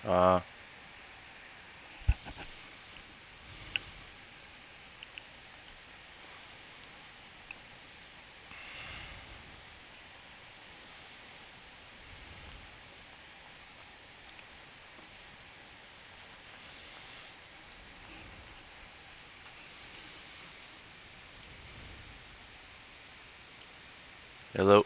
Uh, Hello.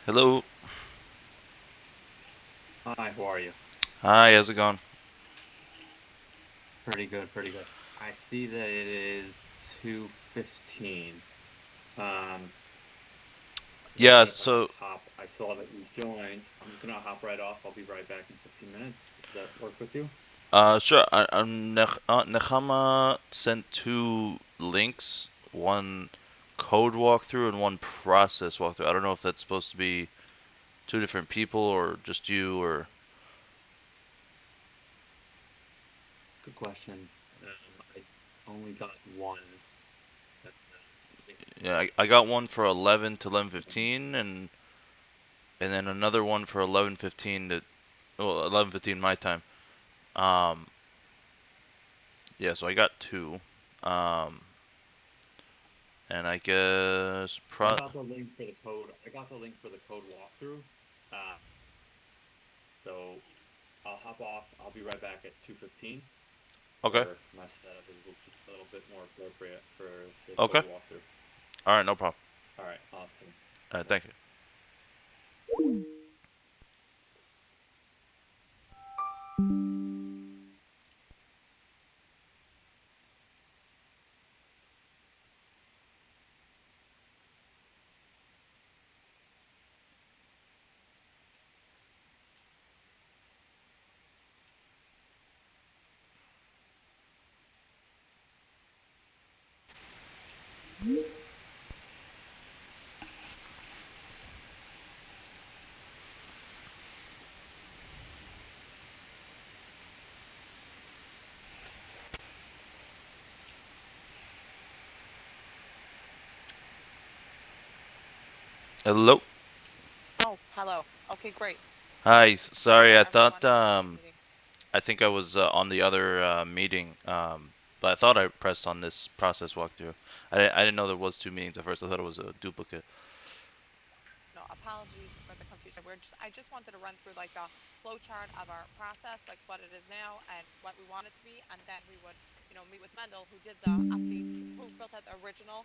Hello. Hi, how are you? Hi, how's it going? Pretty good, pretty good. I see that it is 2:15. Um, so Yeah, I have to so hop. I saw that you joined. I'm just gonna hop right off. I'll be right back in 15 minutes. Does that work with you? sure. Nechama sent two links, one code walkthrough and one process walkthrough. I don't know if that's supposed to be two different people or just you or It's a good question. I only got one. Let me yeah, I got one for 11 to 11:15 and then another one for 11:15 to 11:15 my time. Um yeah, so I got two. Um and I guess I got the link for the code. I got the link for the code walkthrough. Uh, so I'll hop off. I'll be right back at 2:15, Okay. where my setup is just a little bit more appropriate for the Okay. code walkthrough. All right, no problem. All right, awesome. Bye. Thank you. Hello. Oh, hello. Okay, great. Hi. I Sorry, thought I thought everyone was in a meeting. I think I was on the other meeting, but I thought I pressed on this process walkthrough. I didn't know there was two meetings at first. I thought it was a duplicate. No, apologies for the confusion. I just wanted to run through like the flow chart of our process, like what it is now and what we want it to be, and then we would, meet with Mendel, who did the updates, who built out the original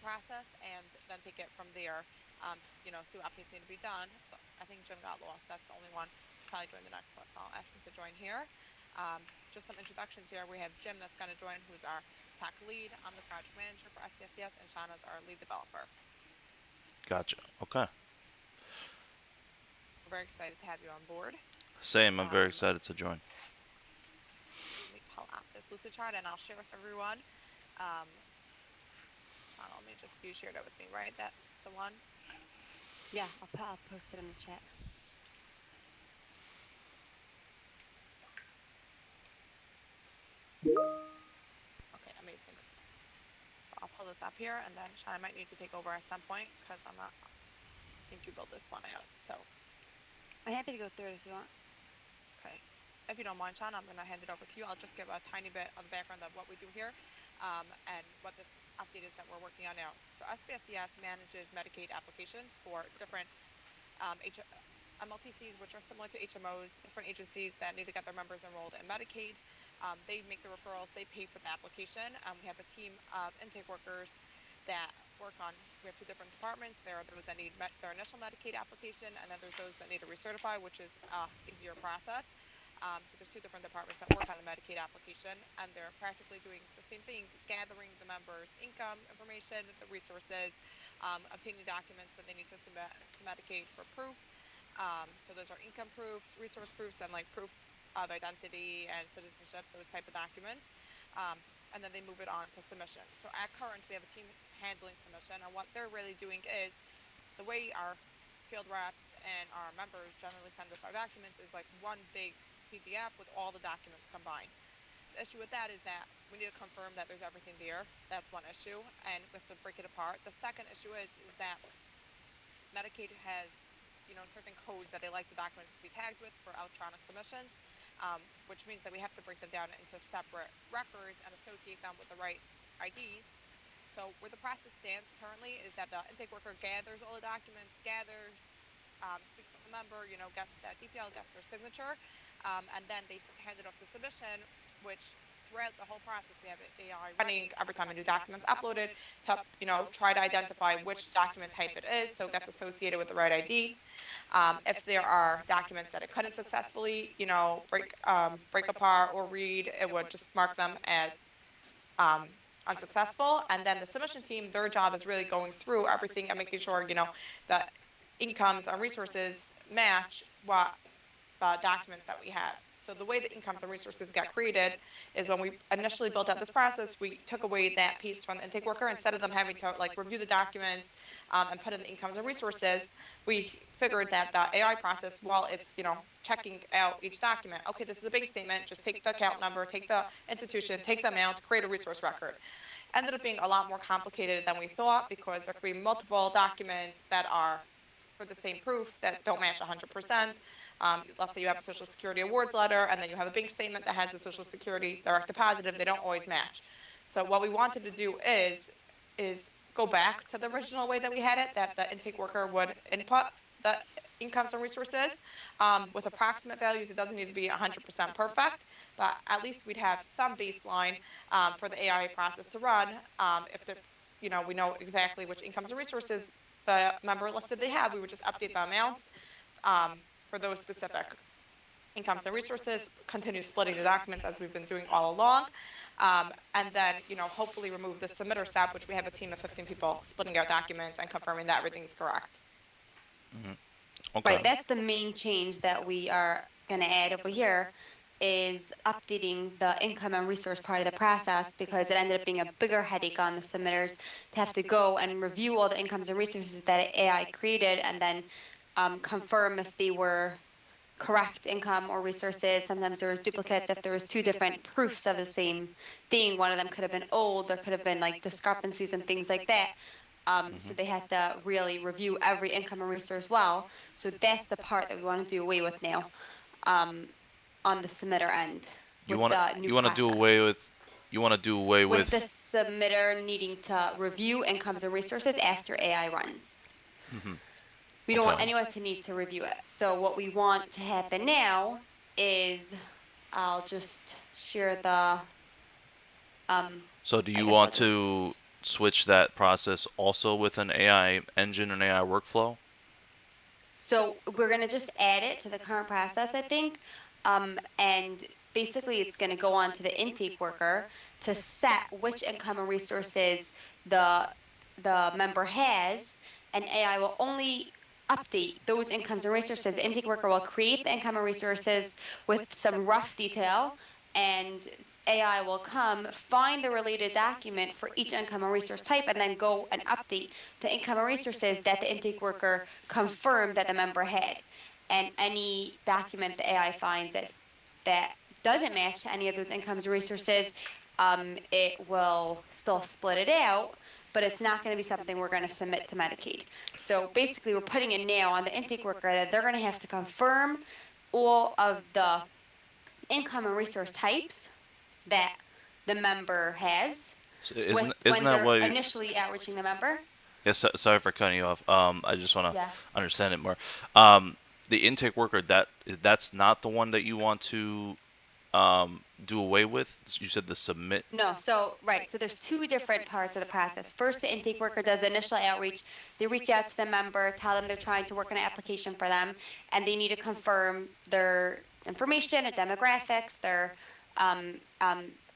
process and then take it from there. See what updates need to be done. But I think Jim got lost. That's the only one. He's probably joined the next one, so I'll ask him to join here. Just some introductions here. We have Jim that's going to join, who's our tech lead. I'm the project manager for SPSCS, and Shauna's our lead developer. Gotcha. Okay. We're very excited to have you on board. Same. I'm very excited to join. Let me pull out this Lucidchart and I'll share with everyone. Let me just, you shared it with me, right? That the one? Yeah, I'll post it in the chat. Okay, amazing. So I'll pull this up here, and then Sean, I might need to take over at some point because I'm not. I think you built this one out. So. I'm happy to go through it if you want. Okay. If you don't mind, Sean, I'm going to hand it over to you. I'll just give a tiny bit of the background of what we do here, and what this update is that we're working on now. So SPSCS manages Medicaid applications for different MLTCs, which are similar to HMOs, different agencies that need to get their members enrolled in Medicaid. They make the referrals, they pay for the application. We have a team of intake workers that work on, we have two different departments. There are those that need their initial Medicaid application, and then there's those that need to recertify, which is an easier process. So there's two different departments that work on the Medicaid application, and they're practically doing the same thing, gathering the members' income information, the resources, obtaining documents that they need to submit to Medicaid for proof. So those are income proofs, resource proofs, and like proof of identity and citizenship, those type of documents. And then they move it on to submission. So at current, we have a team handling submission, and what they're really doing is, the way our field reps and our members generally send us our documents is like one big PDF with all the documents combined. The issue with that is that we need to confirm that there's everything there. That's one issue, and we have to break it apart. The second issue is that Medicaid has, certain codes that they like the documents to be tagged with for electronic submissions, which means that we have to break them down into separate records and associate them with the right IDs. So where the process stands currently is that the intake worker gathers all the documents, speaks to the member, gets that detail, gets their signature, and then they hand it off to submission, which throughout the whole process we have AI running every time a new document's uploaded to, try to identify which document type it is so it gets associated with the right ID. If there are documents that it couldn't successfully, break apart or read, it would just mark them as unsuccessful. And then the submission team, their job is really going through everything and making sure, the incomes and resources match what documents that we have. So the way the incomes and resources got created is when we initially built out this process, we took away that piece from the intake worker. Instead of them having to review the documents and put in the incomes and resources, we figured that the AI process, while it's checking out each document, okay, this is a bank statement, just take the account number, take the institution, take the amount, create a resource record. Ended up being a lot more complicated than we thought because there could be multiple documents that are for the same proof that don't match 100%. Let's say you have a Social Security awards letter, and then you have a bank statement that has the Social Security direct deposited. They don't always match. So what we wanted to do is go back to the original way that we had it, that the intake worker would input the incomes and resources with approximate values. It doesn't need to be 100% perfect, but at least we'd have some baseline for the AI process to run. If we know exactly which incomes and resources the member listed they have, we would just update the amounts for those specific incomes and resources, continue splitting the documents as we've been doing all along, and then, hopefully remove the submitter step, which we have a team of 15 people splitting out documents and confirming that everything's correct. Okay. Right, that's the main change that we are going to add over here, is updating the income and resource part of the process, because it ended up being a bigger headache on the submitters to have to go and review all the incomes and resources that AI created and then confirm if they were correct income or resources. Sometimes there was duplicates. If there was two different proofs of the same thing, one of them could have been old, there could have been discrepancies and things like that. So they had to really review every income and resource well. So that's the part that we want to do away with now, on the submitter end. You want to do away with with the submitter needing to review incomes and resources after AI runs. We don't want anyone to need to review it. So what we want to happen now is, I'll just share the. So do you guess want I'll to switch that process also with an AI engine and AI workflow? So we're gonna just add it to the current process, I think. And basically it's gonna go on to the intake worker to set which income and resources the member has, and AI will only update those incomes and resources. The intake worker will create the income and resources with some rough detail, and AI will come find the related document for each income and resource type and then go and update the income and resources that the intake worker confirmed that the member had. And any document the AI finds that doesn't match to any of those incomes and resources, it will still split it out, but it's not going to be something we're going to submit to Medicaid. So basically, we're putting it now on the intake worker that they're going to have to confirm all of the income and resource types that the member has So with isn't when that they're why? initially outreaching the member. Yes, sorry for cutting you off. I just want to Yeah. understand it more. Um, the intake worker, that's not the one that you want to do away with. You said the submit. No, so right, so there's two different parts of the process. First, the intake worker does the initial outreach. They reach out to the member, tell them they're trying to work on an application for them, and they need to confirm their information, their demographics, their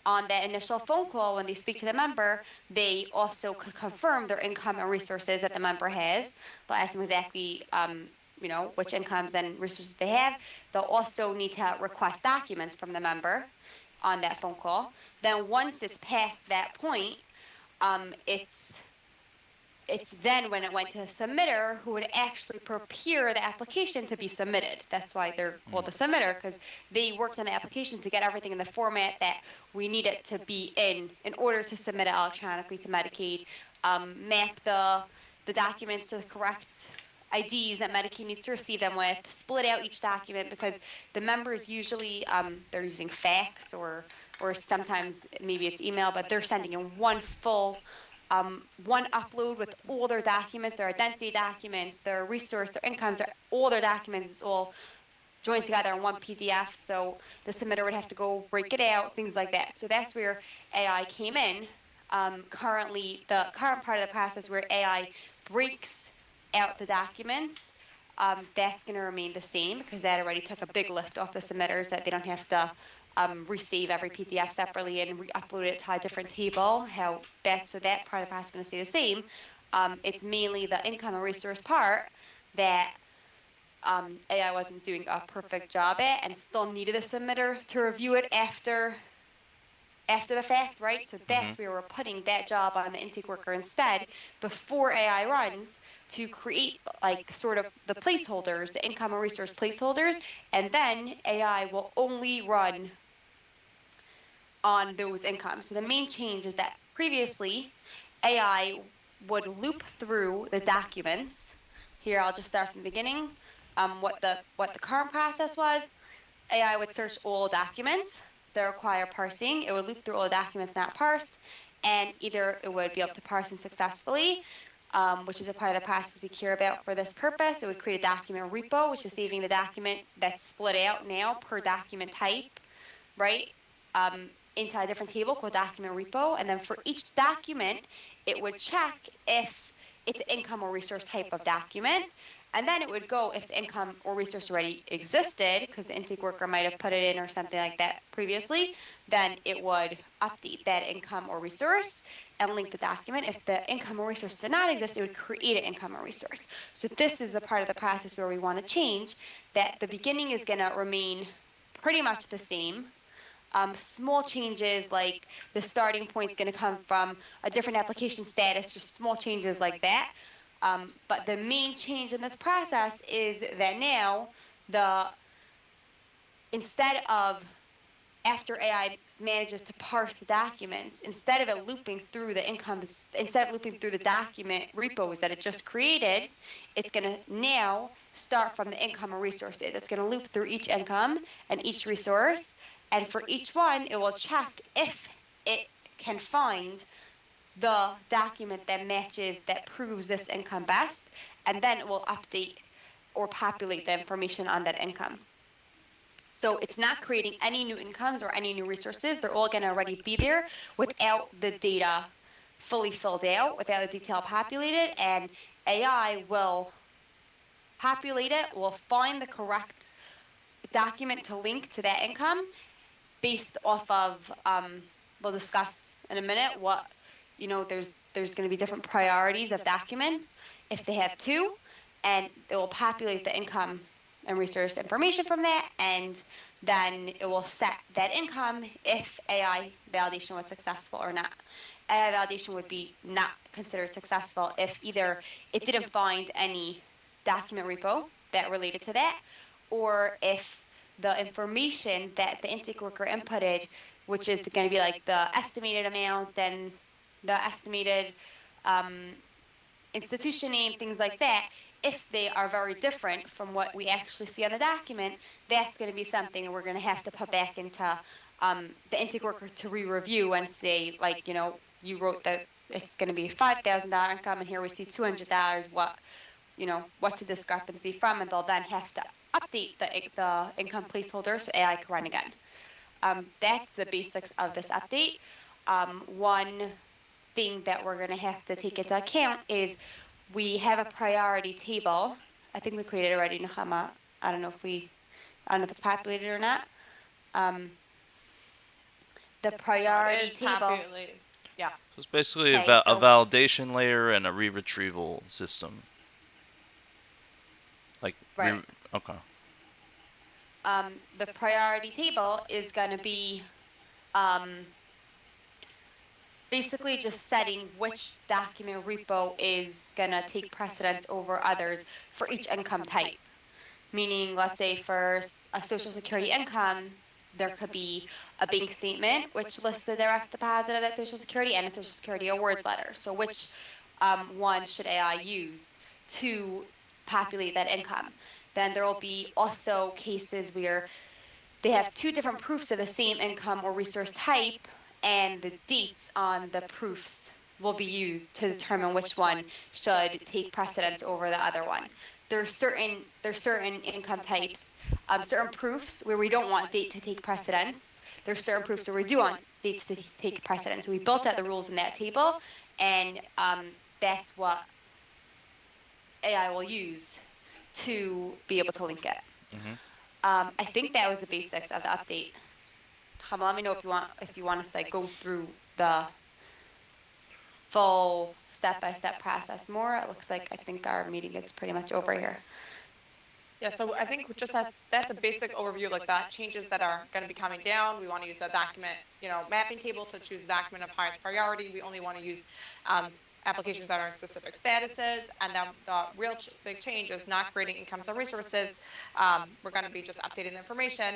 on that initial phone call when they speak to the member, they also could confirm their income and resources that the member has. They'll ask them exactly, which incomes and resources they have. They'll also need to request documents from the member on that phone call. Then once it's past that point, it's then when it went to the submitter who would actually prepare the application to be submitted. That's why they're called the submitter, because they worked on the application to get everything in the format that we need it to be in order to submit it electronically to Medicaid, map the documents to the correct IDs that Medicaid needs to receive them with, split out each document because the members usually they're using fax or sometimes maybe it's email, but they're sending in one full one upload with all their documents, their identity documents, their resource, their incomes, all their documents. It's all joined together in one PDF. So the submitter would have to go break it out, things like that. So that's where AI came in. Currently, the current part of the process where AI breaks out the documents, that's going to remain the same because that already took a big lift off the submitters that they don't have to receive every PDF separately and re-upload it to a different table. So that part of the process is going to stay the same. It's mainly the income and resource part that AI wasn't doing a perfect job at and still needed the submitter to review it after the fact, right? So that's where we're putting that job on the intake worker instead before AI runs to create like sort of the placeholders, the income and resource placeholders, and then AI will only run on those incomes. So the main change is that previously AI would loop through the documents. Here I'll just start from the beginning. What the current process was, AI would search all documents that require parsing. It would loop through all the documents not parsed, and either it would be able to parse them successfully, which is a part of the process we care about for this purpose. It would create a document repo, which is saving the document that's split out now per document type, right? Into a different table called document repo, and then for each document, it would check if it's an income or resource type of document, and then it would go if the income or resource already existed, because the intake worker might have put it in or something like that previously, then it would update that income or resource and link the document. If the income or resource did not exist, it would create an income or resource. So this is the part of the process where we want to change, that the beginning is going to remain pretty much the same. Small changes like the starting point is going to come from a different application status, just small changes like that. But the main change in this process is that now instead of after AI manages to parse the documents, instead of it looping through the incomes, instead of looping through the document repos that it just created, it's going to now start from the income and resources. It's going to loop through each income and each resource, and for each one, it will check if it can find the document that matches, that proves this income best, and then it will update or populate the information on that income. So it's not creating any new incomes or any new resources. They're all going to already be there without the data fully filled out without the detail populated, and AI will populate it, will find the correct document to link to that income based off of, we'll discuss in a minute what, there's going to be different priorities of documents if they have two, and it will populate the income and resource information from that, and then it will set that income if AI validation was successful or not. AI validation would be not considered successful if either it didn't find any document repo that related to that, or if the information that the intake worker inputted, which is going to be like the estimated amount and the estimated institution name, things like that, if they are very different from what we actually see on the document, that's going to be something that we're going to have to put back into the intake worker to re-review and say, like, you wrote that it's going to be $5,000 income, and here we see $200. What's the discrepancy from? And they'll then have to update the income placeholder so AI can run again. That's the basics of this update. One thing that we're going to have to take into account is we have a priority table. I think we created it already, Nechama. I don't know if it's populated or not. The priority It is table. populated. Yeah. So it's basically Okay, a so- validation layer and a re-retrieval system. Like, Right. okay. The priority table is going to be basically just setting which document repo is going to take precedence over others for each income type. Meaning, let's say for a Social Security income, there could be a bank statement which lists the direct deposit of that Social Security and a Social Security awards letter. So which one should AI use to populate that income? Then there will be also cases where they have two different proofs of the same income or resource type, and the dates on the proofs will be used to determine which one should take precedence over the other one. There's certain income types, certain proofs where we don't want date to take precedence. There's certain proofs where we do want dates to take precedence. So we built out the rules in that table, and that's what AI will use to be able to link it. I think that was the basics of the update. Chama, let me know if you want us to go through the full step-by-step process more. It looks like I think our meeting is pretty much over here. Yeah, so I think just that's a basic overview, like the changes that are going to be coming down. We want to use the document, mapping table to choose the document of highest priority. We only want to use applications that are in specific statuses, and then the real big change is not creating incomes or resources. We're going to be just updating the information.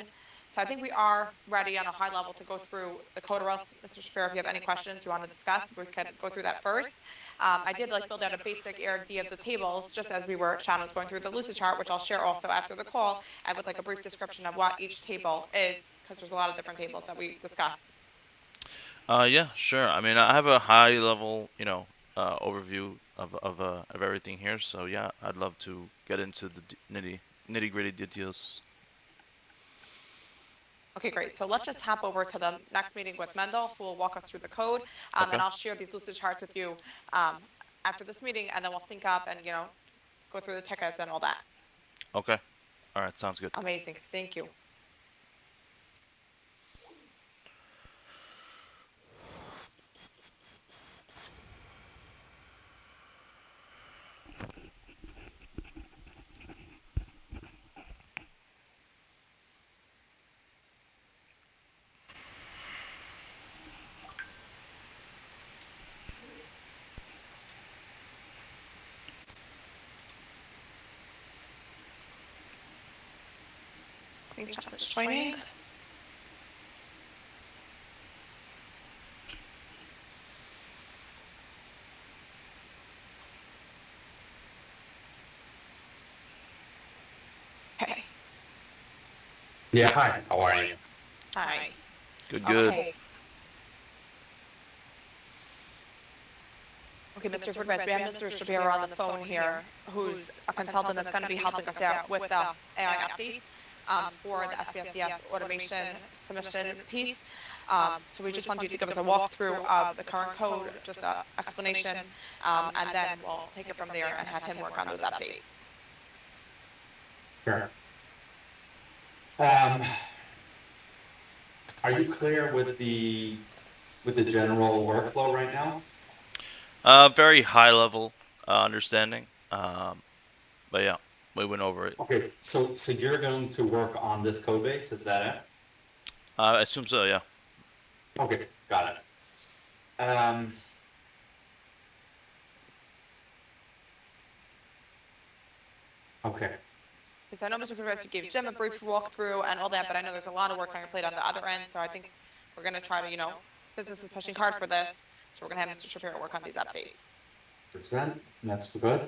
So I think we are ready on a high level to go through the code, or else, Mr. Shapiro, if you have any questions you want to discuss, we can go through that first. I did build out a basic ARD of the tables, just as Shannon was going through the Lucidchart, which I'll share also after the call, and with a brief description of what each table is, because there's a lot of different tables that we discussed. Yeah, sure. I mean, I have a high level, overview of everything here. So yeah, I'd love to get into the nitty gritty details. Okay, great. So let's just hop over to the next meeting with Mendel, who will walk us through the code, Okay. and I'll share these Lucidcharts with you after this meeting, and then we'll sync up and go through the tickets and all that. Okay. All right. Sounds good. Amazing. Thank you. I think John is joining. Okay. Yeah, hi. How are you? Hi. Good. Good. Okay. Okay, Mr. Fordwest, we have Mr. Shapiro on the phone here, who's a consultant that's going to be helping us out with the AI updates for the SPSCS automation submission piece. So we just wanted you to give us a walkthrough of the current code, just an explanation, and then we'll take it from there and have him work on those updates. Sure. Are you clear with the general workflow right now? Very high level understanding. But yeah, we went over it. Okay, so you're going to work on this code base, is that it? I assume so. Yeah. Okay, got it. Okay. Because I know Mr. Supervisor gave Jim a brief walkthrough and all that, but I know there's a lot of work on your plate on the other end, so I think we're gonna try to, business is pushing hard for this, so we're gonna have Mr. Shapiro work on these updates. Percent. That's good.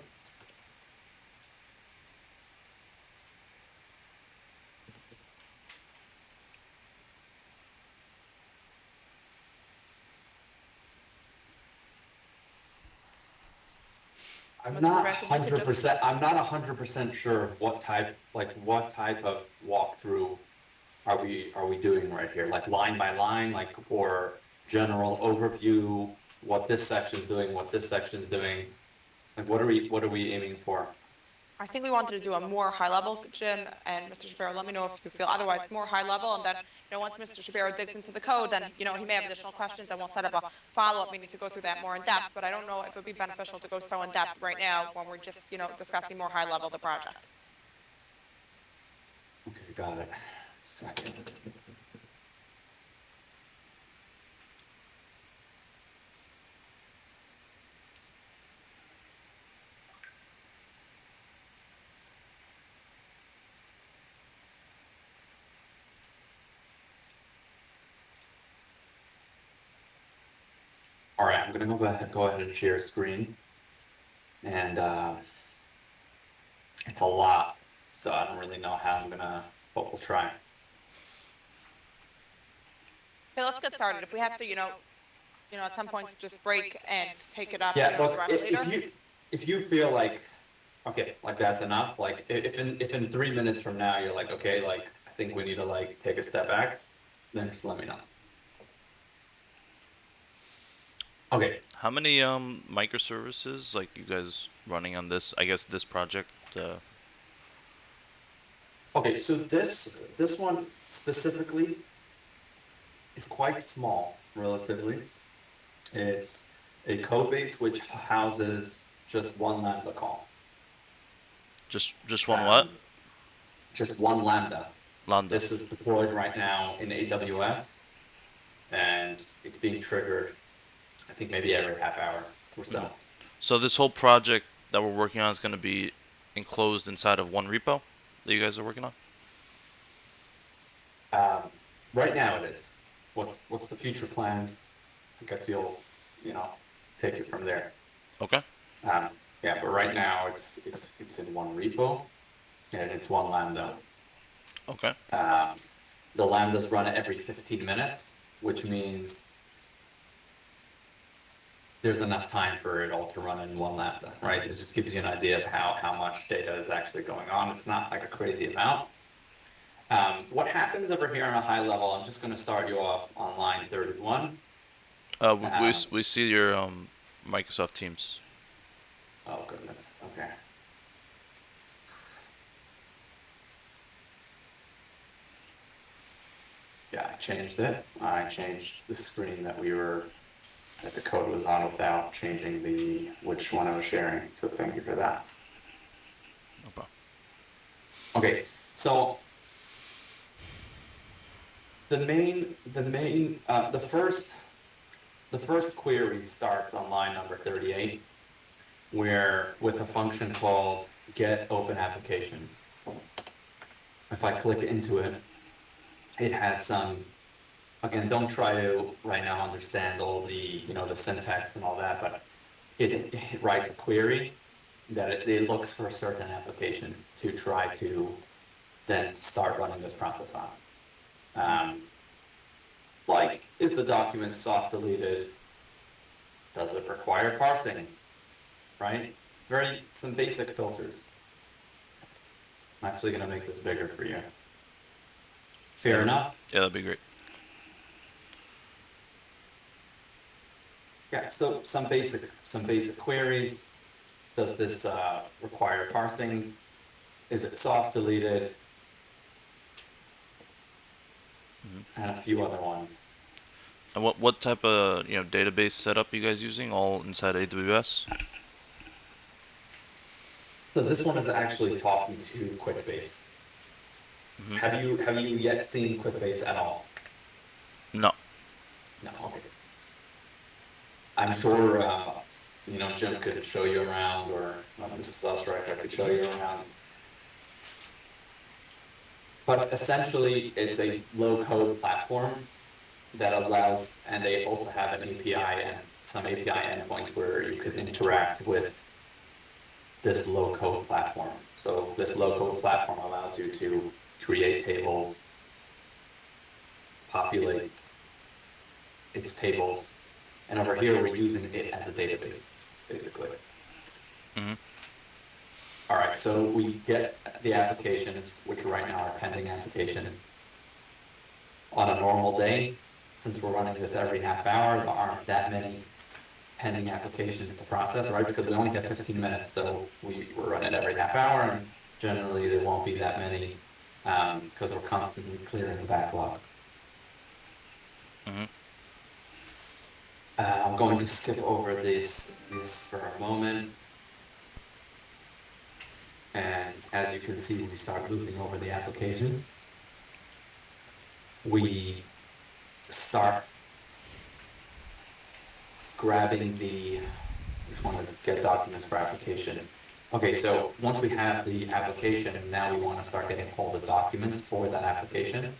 I'm Mr. not Progressive, you could just- 100%. I'm not 100% sure what type of walkthrough are we doing right here? Like line by line, like, or general overview, what this section's doing, what this section's doing. Like what are we aiming for? I think we wanted to do a more high level, Jim and Mr. Shapiro, let me know if you feel otherwise, more high level, and then, once Mr. Shapiro digs into the code, then, he may have additional questions, and we'll set up a follow-up meeting to go through that more in depth, but I don't know if it would be beneficial to go so in depth right now when we're just, discussing more high level the project. Okay, got it. Second. All right, I'm gonna go ahead and share screen, and it's a lot, so I don't really know how I'm gonna, but we'll try. Okay, let's get started. If we have to, at some point just break and take it up, Yeah, look, throughout later. if you feel like, okay, like that's enough, like if in 3 minutes from now you're like, okay, like I think we need to like take a step back, then just let me know. Okay. How many microservices like you guys running on this? I guess this project. Okay, so this one specifically is quite small, relatively. It's a code base which houses just one Lambda call. Just one what? Just one Lambda. Lambda. This is deployed right now in AWS, and it's being triggered, I think maybe every half hour or so. So this whole project that we're working on is going to be enclosed inside of one repo that you guys are working on? Right now it is. What's the future plans? I guess you'll, take it from there. Okay. Yeah, but right now it's in one repo, and it's one Lambda. Okay. The Lambdas run every 15 minutes, which means there's enough time for it all to run in one Lambda, right? It just gives you an idea of how much data is actually going on. It's not like a crazy amount. What happens over here on a high level, I'm just going to start you off on line 31. We see your Microsoft Teams. Oh, goodness. Okay. Yeah, I changed it. I changed the screen that the code was on without changing which one I was sharing. So thank you for that. No problem. Okay, so the first query starts on line number 38, where with a function called get open applications. If I click into it, it has some, again, don't try to right now understand all the, the syntax and all that, but it writes a query that it looks for certain applications to try to then start running this process on. Like, is the document soft deleted? Does it require parsing? Right? Some basic filters. I'm actually going to make this bigger for you. Fair enough? Yeah, that'd be great. Yeah, so some basic queries. Does this require parsing? Is it soft deleted? And a few other ones. And what type of database setup you guys using? All inside AWS? So this one is actually talking to QuickBase. Have you yet seen QuickBase at all? No. No, okay. I'm sure Jim could show you around, or Mrs. Osterreich could show you around. But essentially, it's a low-code platform that allows, and they also have an API and some API endpoints where you can interact with this low-code platform. So this low-code platform allows you to create tables, populate its tables, and over here we're using it as a database, basically. All right, so we get the applications, which right now are pending applications. On a normal day, since we're running this every half hour, there aren't that many pending applications to process, right? Because we only have 15 minutes, so we're running every half hour, and generally there won't be that many because we're constantly clearing the backlog. I'm going to skip over this for a moment. And as you can see, when we start looping over the applications, we start grabbing which one is get documents for application. Okay, so once we have the application, now we want to start getting all the documents for that application.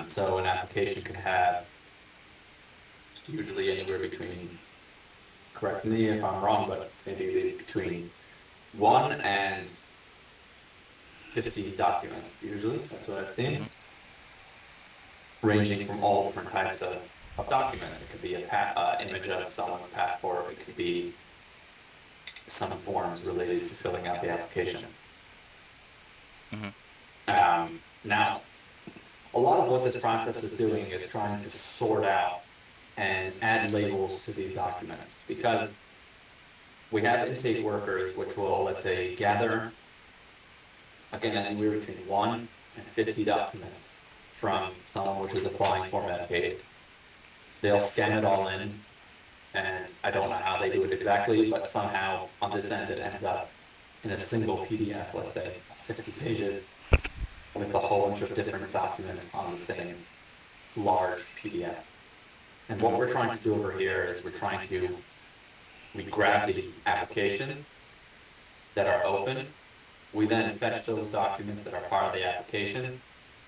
So an application could have usually anywhere between, correct me if I'm wrong, but maybe between 1 and 50 documents, usually, that's what I've seen. Ranging from all different types of documents. It could be an image of someone's passport, it could be some forms related to filling out the application. Now, a lot of what this process is doing is trying to sort out and add labels to these documents, because we have intake workers which will, let's say, gather, again, anywhere between 1 and 50 documents from someone which is applying for Medicaid. They'll scan it all in, and I don't know how they do it exactly, but somehow on this end it ends up in a single PDF, let's say, 50 pages, with a whole bunch of different documents on the same large PDF. And what we're trying to do over here is we grab the applications that are open, we then fetch those documents that are part of the applications,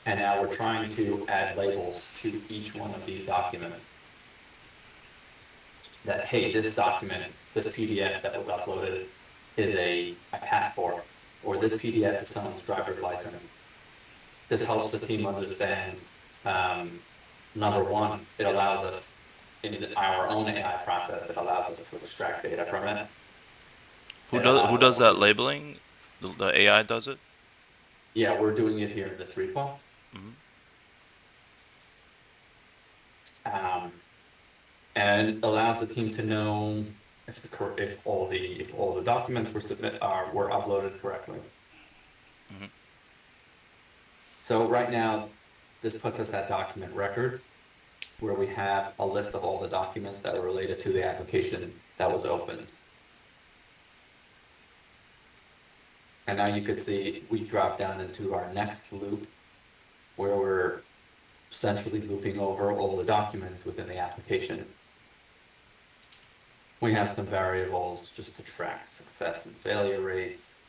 and now we're trying to add labels to each one of these documents. That, hey, this document, this PDF that was uploaded is a passport, or this PDF is someone's driver's license. This helps the team understand, number one, it allows us, in our own AI process, it allows us to extract data from it. Who does that labeling? The AI does it? Yeah, we're doing it here in this repo. And it allows the team to know if all the documents were uploaded correctly. So right now, this puts us at document records, where we have a list of all the documents that were related to the application that was opened. And now you could see we drop down into our next loop, where we're essentially looping over all the documents within the application. We have some variables just to track success and failure rates.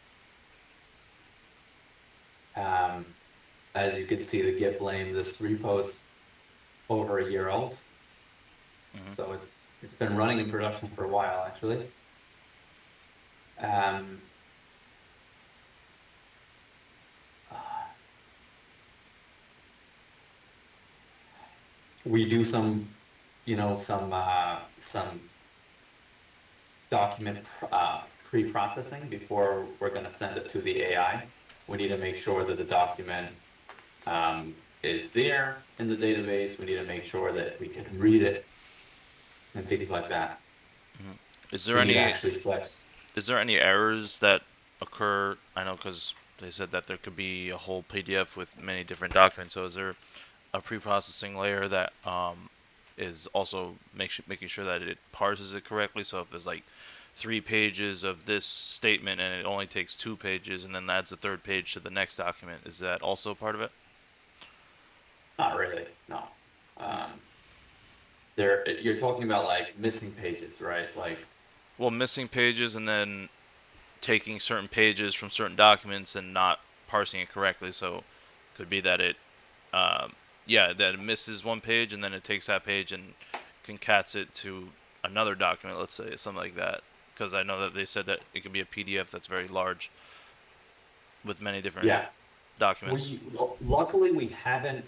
As you can see, the Git blame, this repo is over a year old. So it's been running in production for a while, actually. We do some document pre-processing before we're going to send it to the AI. We need to make sure that the document is there in the database. We need to make sure that we can read it. and things like that. Is there We need to any actually flex. is there any errors that occur? I know because they said that there could be a whole PDF with many different documents. So is there a pre-processing layer that is also making sure that it parses it correctly? So if there's like 3 pages of this statement and it only takes 2 pages, and then adds the third page to the next document, is that also part of it? Not really, no. There, you're talking about like missing pages, right? Like, Well, missing pages and then taking certain pages from certain documents and not parsing it correctly. So could be that it, yeah, that it misses one page and then it takes that page and concats it to another document, let's say, something like that. Because I know that they said that it could be a PDF that's very large with many different yeah, documents. luckily we haven't.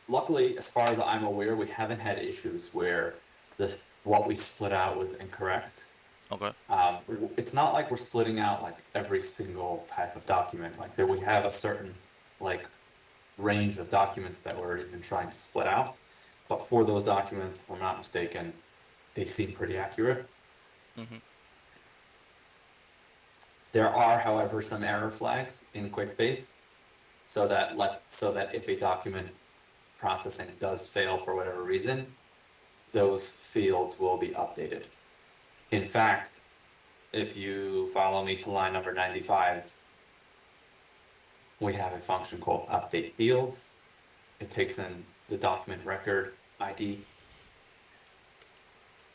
Luckily, as far as I'm aware, we haven't had issues where this what we split out was incorrect. Okay. It's not like we're splitting out like every single type of document. Like there, we have a certain like range of documents that we're even trying to split out. But for those documents, if I'm not mistaken, they seem pretty accurate. Mhm. There are, however, some error flags in QuickBase, so that if a document processing does fail for whatever reason, those fields will be updated. In fact, if you follow me to line number 95, we have a function called update fields. It takes in the document record ID.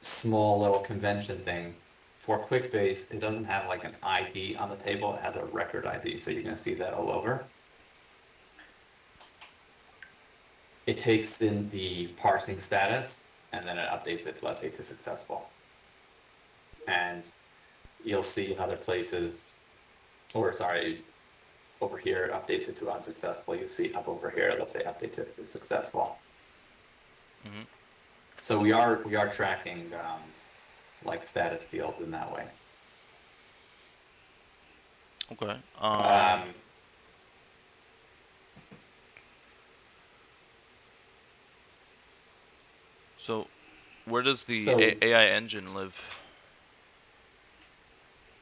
Small little convention thing. For QuickBase, it doesn't have like an ID on the table, it has a record ID, so you're gonna see that all over. It takes in the parsing status, and then it updates it, let's say, to successful. And you'll see in other places, or sorry, over here, it updates it to unsuccessful. You see up over here, let's say updates it to successful. Mhm. So we are tracking like status fields in that way. Okay. Um, So where does the so AI engine live?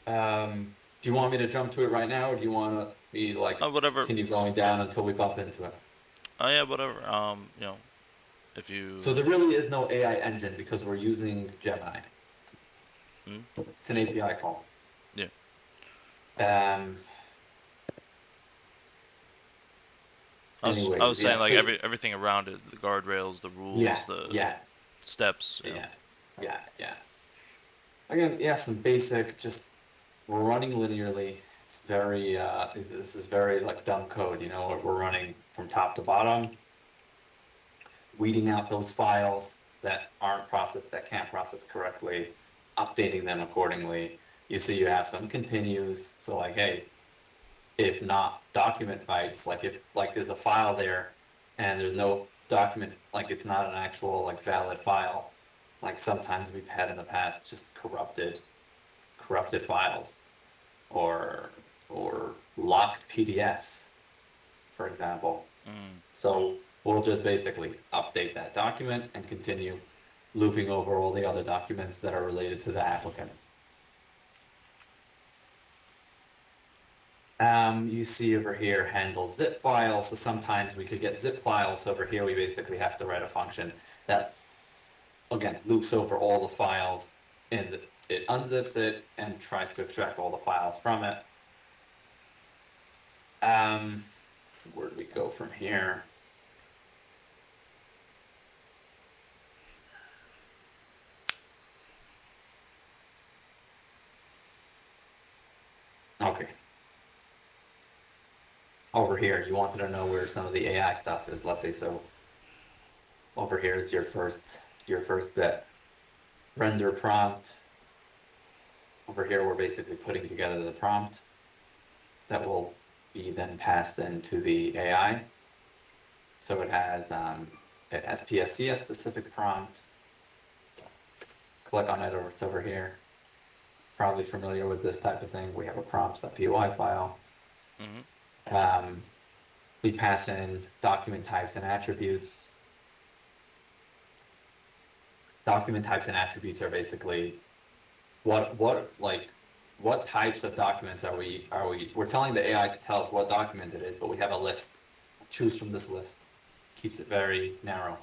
do you want me to jump to it right now, or do you want me to like Whatever. continue going down until we bump into it? Oh yeah, whatever. If So you. there really is no AI engine because we're using Gemini. Hmm? It's an API call. Yeah. Um, I was anyways, yeah, saying like so everything around it, the guardrails, the yeah, rules, the yeah, steps. yeah, yeah. Again, yeah, some basic, just we're running linearly. It's very, this is very like dumb code, you know, we're running from top to bottom, weeding out those files that aren't processed, that can't process correctly, updating them accordingly. You see you have some continues, so like, hey, if not document bytes, like if like there's a file there and there's no document, like it's not an actual like valid file, like sometimes we've had in the past just corrupted files or locked PDFs, for example. Mm. So we'll just basically update that document and continue looping over all the other documents that are related to the applicant. You see over here handle zip files. So sometimes we could get zip files. So over here, we basically have to write a function that, again, loops over all the files and it unzips it and tries to extract all the files from it. Where do we go from here? Okay. Over here, you wanted to know where some of the AI stuff is. Let's say so. Over here is your first bit. Render prompt. Over here, we're basically putting together the prompt that will be then passed into the AI. So it has SPSCS specific prompt. Click on it, or it's over here. Probably familiar with this type of thing. We have a prompts.py file. Mm-hmm. We pass in document types and attributes. document types and attributes are basically what types of documents we're telling the AI to tell us what document it is, but we have a list. Choose from this list. Keeps it very narrow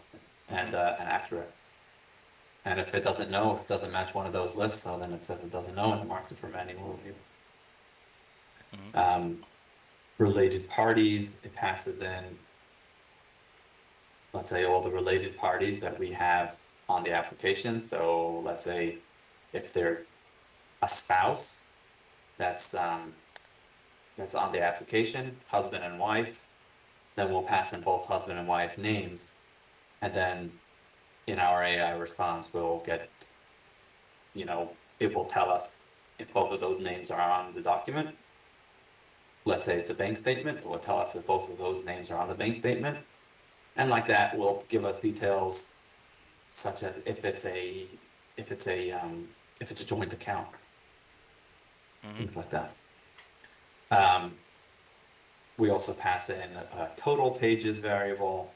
and accurate. And if it doesn't know, if it doesn't match one of those lists, so then it says it doesn't know and it marks it for manual review. Related parties, it passes in, let's say, all the related parties that we have on the application. So let's say if there's a spouse that's on the application, husband and wife, then we'll pass in both husband and wife names, and then in our AI response, we'll get, it will tell us if both of those names are on the document. Let's say it's a bank statement, it will tell us if both of those names are on the bank statement. And like that, will give us details such as if it's a joint account, things like that. We also pass in a total pages variable,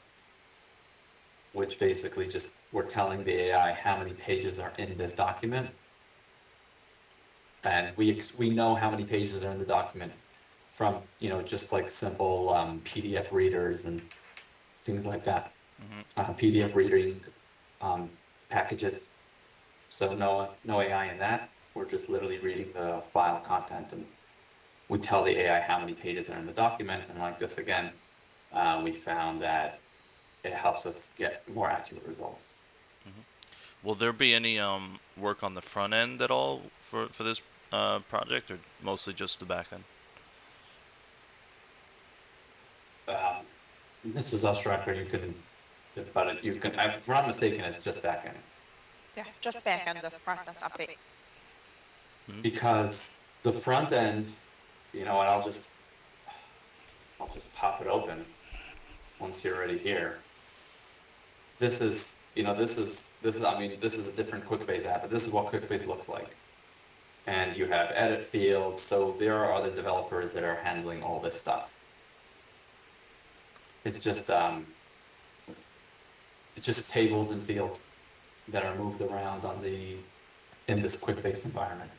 which basically just, we're telling the AI how many pages are in this document. And we know how many pages are in the document from, just like simple PDF readers and things like that. PDF reading packages. So no AI in that. We're just literally reading the file content, and we tell the AI how many pages are in the document. And like this again, we found that it helps us get more accurate results. Will there be any work on the front end at all for this project, or mostly just the back end? Mrs. Ostracker, you can, if I'm not mistaken, it's just back end. Yeah, just back end this process update. Because the front end, and I'll just pop it open once you're already here. This is a different QuickBase app, but this is what QuickBase looks like. And you have edit fields, so there are other developers that are handling all this stuff. It's just tables and fields that are moved around in this QuickBase environment.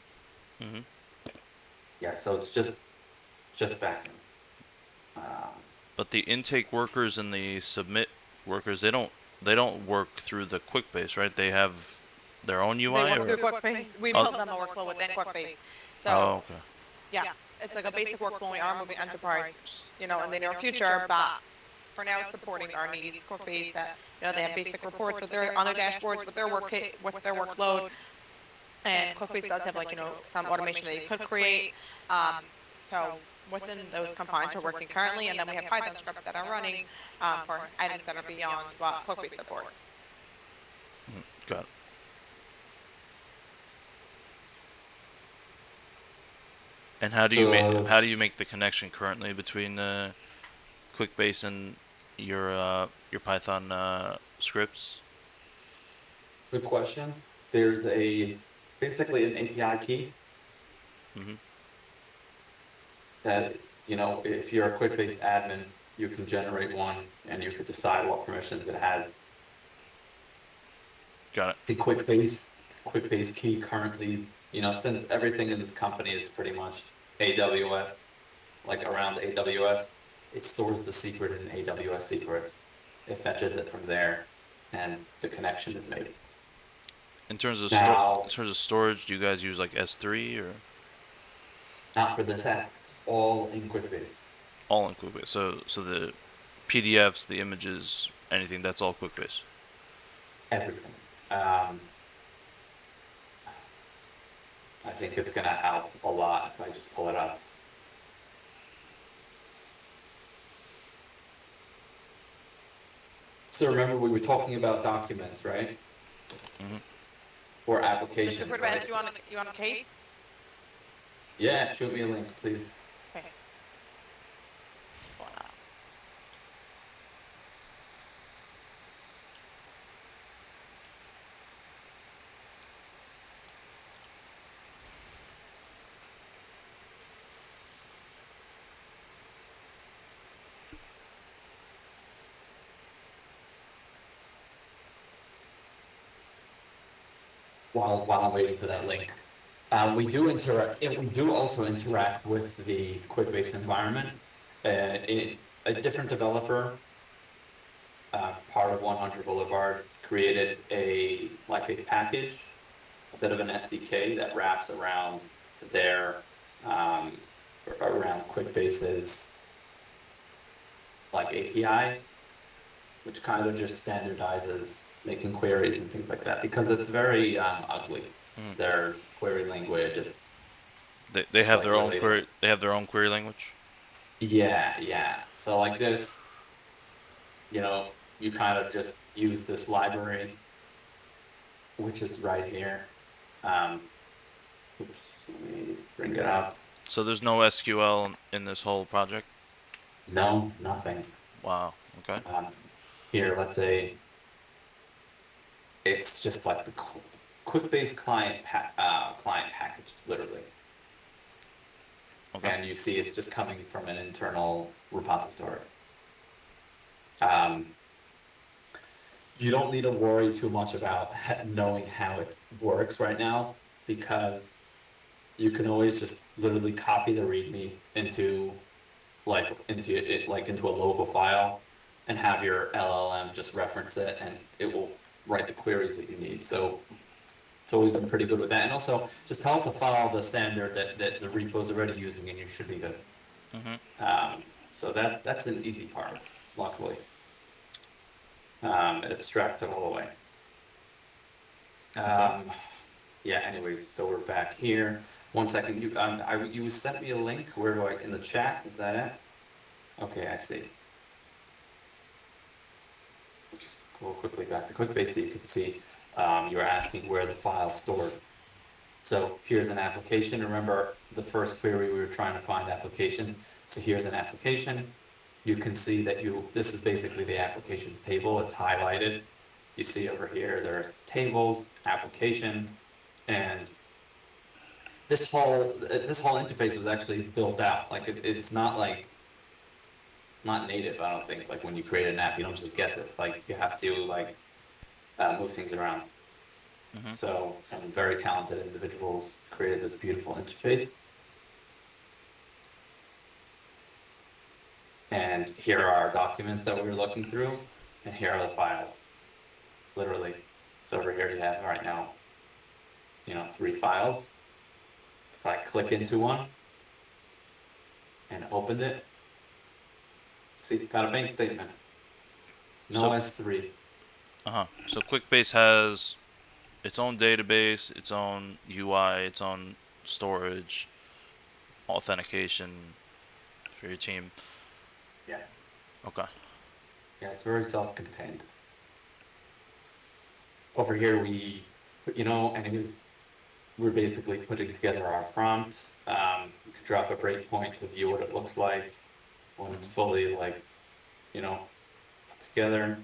Yeah, so it's just backend. But the intake workers and the submit workers, they don't work through the QuickBase, right? They have their own UI. They work through QuickBase. We built them a workflow within QuickBase. So okay. yeah, it's like a basic workflow. We are moving enterprise, in the near future, but for now it's supporting our needs. QuickBase, that they have basic reports on their dashboards with their workload, and QuickBase does have some automation that you could create. So within those confines we're working currently, and then we have Python scripts that are running for items that are beyond what QuickBase supports. Got it. And how do you make the connection currently between the QuickBase and your Python scripts? Good question. There's basically an API key that, if you're a QuickBase admin, you can generate one and you could decide what permissions it has. Got it. The QuickBase key currently, since everything in this company is pretty much AWS, like around AWS, it stores the secret in AWS secrets. It fetches it from there, and the connection is made. In terms of storage, do you guys use like S3 or? Not for this app. It's all in QuickBase. All in QuickBase. So the PDFs, the images, anything, that's all QuickBase. Everything. I think it's gonna help a lot if I just pull it up. So remember, we were talking about documents, right? Or applications. Mr. Right? You want a case? Yeah, shoot me a link, please. Okay. while I'm waiting for that link. We do interact. We do also interact with the QuickBase environment. A different developer, part of 100 Boulevard, created a package, a bit of an SDK that wraps around their around QuickBase's API, which kind of just standardizes making queries and things like that, because it's very ugly. Mm. Their query language, it's They have like their own really query. They have their own query language. yeah. So like this, you kind of just use this library, which is right here. Oops, let me bring it up. So there's no SQL in this whole project. No, nothing. Wow. Okay. Here, let's say it's just like the QuickBase client package, literally. Okay. And you see it's just coming from an internal repository. You don't need to worry too much about knowing how it works right now, because you can always just literally copy the README into into a local file, and have your LLM just reference it, and it will write the queries that you need. So it's always been pretty good with that. And also just tell it to follow the standard that the repo is already using, and you should be good. So that's an easy part, luckily. It abstracts it all the way. Yeah, anyways, so we're back here. 1 second, you sent me a link. Where do in the chat, is that it? Okay, I see. We'll just go quickly back to QuickBase so you can see, you were asking where the file's stored. So here's an application. Remember the first query, we were trying to find applications. So here's an application. You can see that this is basically the applications table. It's highlighted. You see over here, there's tables, application, and this whole interface was actually built out. It's not not native, I don't think. Like when you create an app, you don't just get this. Like you have to move things around. So some very talented individuals created this beautiful interface. And here are our documents that we were looking through, and here are the files, literally. So over here you have right now, 3 files. If I click into one and opened it, see, you got a bank statement. No So- S3. So QuickBase has its own database, its own UI, its own storage, authentication for your team. Yeah. Okay. Yeah, it's very self-contained. Over here we put, we're basically putting together our prompt. You could drop a breakpoint to view what it looks like when it's fully put together.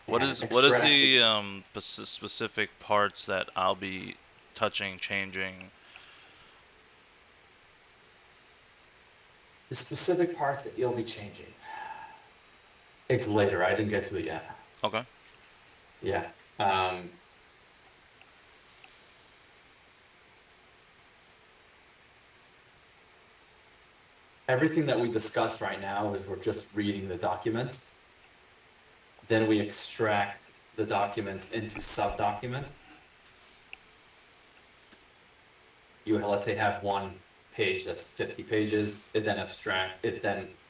What and is extracted. the specific parts that I'll be touching, changing? The specific parts that you'll be changing? It's later, I didn't get to it yet. Okay. Yeah. Everything that we discussed right now is we're just reading the documents. Then we extract the documents into sub-documents. You, let's say, have one page that's 50 pages. It then